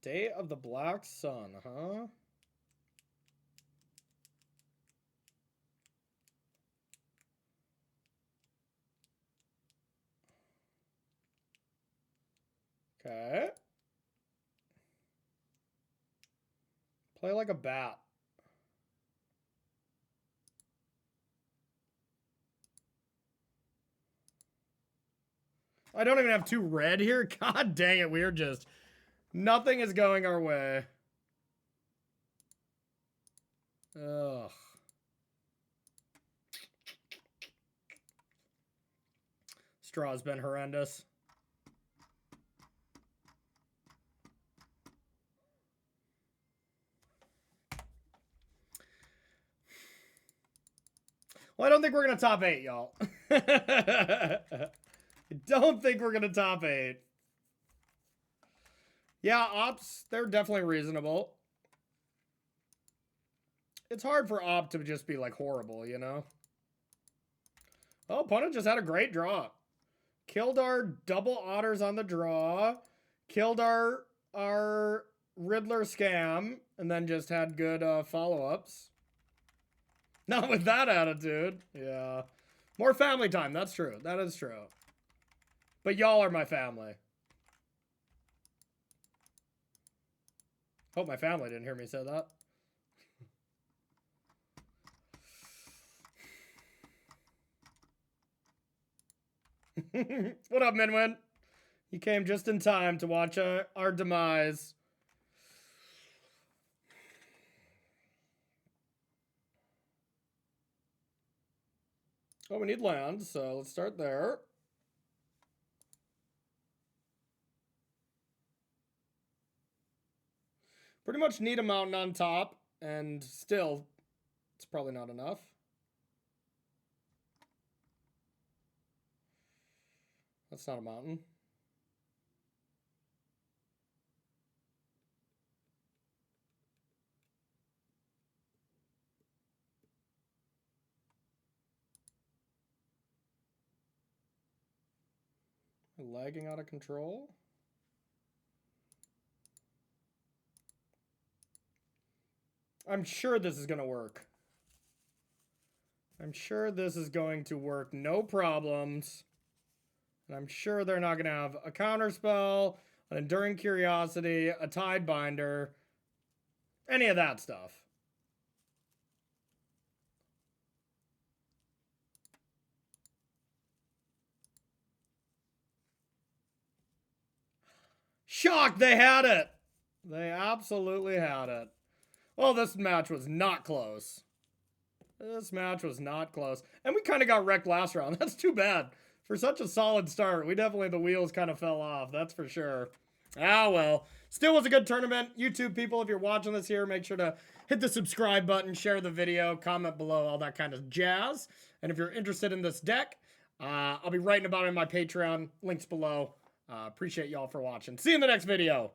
Day of the Black Sun, huh? Okay. Play like a bat. I don't even have 2 red here. God dang it, we're just... Nothing is going our way. Ugh. Straw's been horrendous. Well, I don't think we're going to top 8, y'all. I don't think we're going to top 8. Yeah, ops, they're definitely reasonable. It's hard for op to just be, like, horrible, you know? Oh, opponent just had a great draw. Killed our double otters on the draw. Killed our Riddler scam. And then just had good follow-ups. Not with that attitude. Yeah. More family time. That's true. That is true. But y'all are my family. Hope my family didn't hear me say that. What up, Minwin? You came just in time to watch our demise. Oh, we need land, so let's start there. Pretty much need a mountain on top, and still, it's probably not enough. That's not a mountain. Lagging out of control. I'm sure this is going to work. I'm sure this is going to work. No problems. And I'm sure they're not going to have a counterspell, an Enduring Curiosity, a Tidebinder, any of that stuff. Shock, they had it. They absolutely had it. Well, this match was not close. This match was not close. And we kind of got wrecked last round. That's too bad. For such a solid start, the wheels kind of fell off. That's for sure. Ah, well. Still was a good tournament. YouTube people, if you're watching this here, make sure to hit the subscribe button, share the video, comment below, all that kind of jazz. And if you're interested in this deck, I'll be writing about it in my Patreon. Links below. Appreciate y'all for watching. See you in the next video.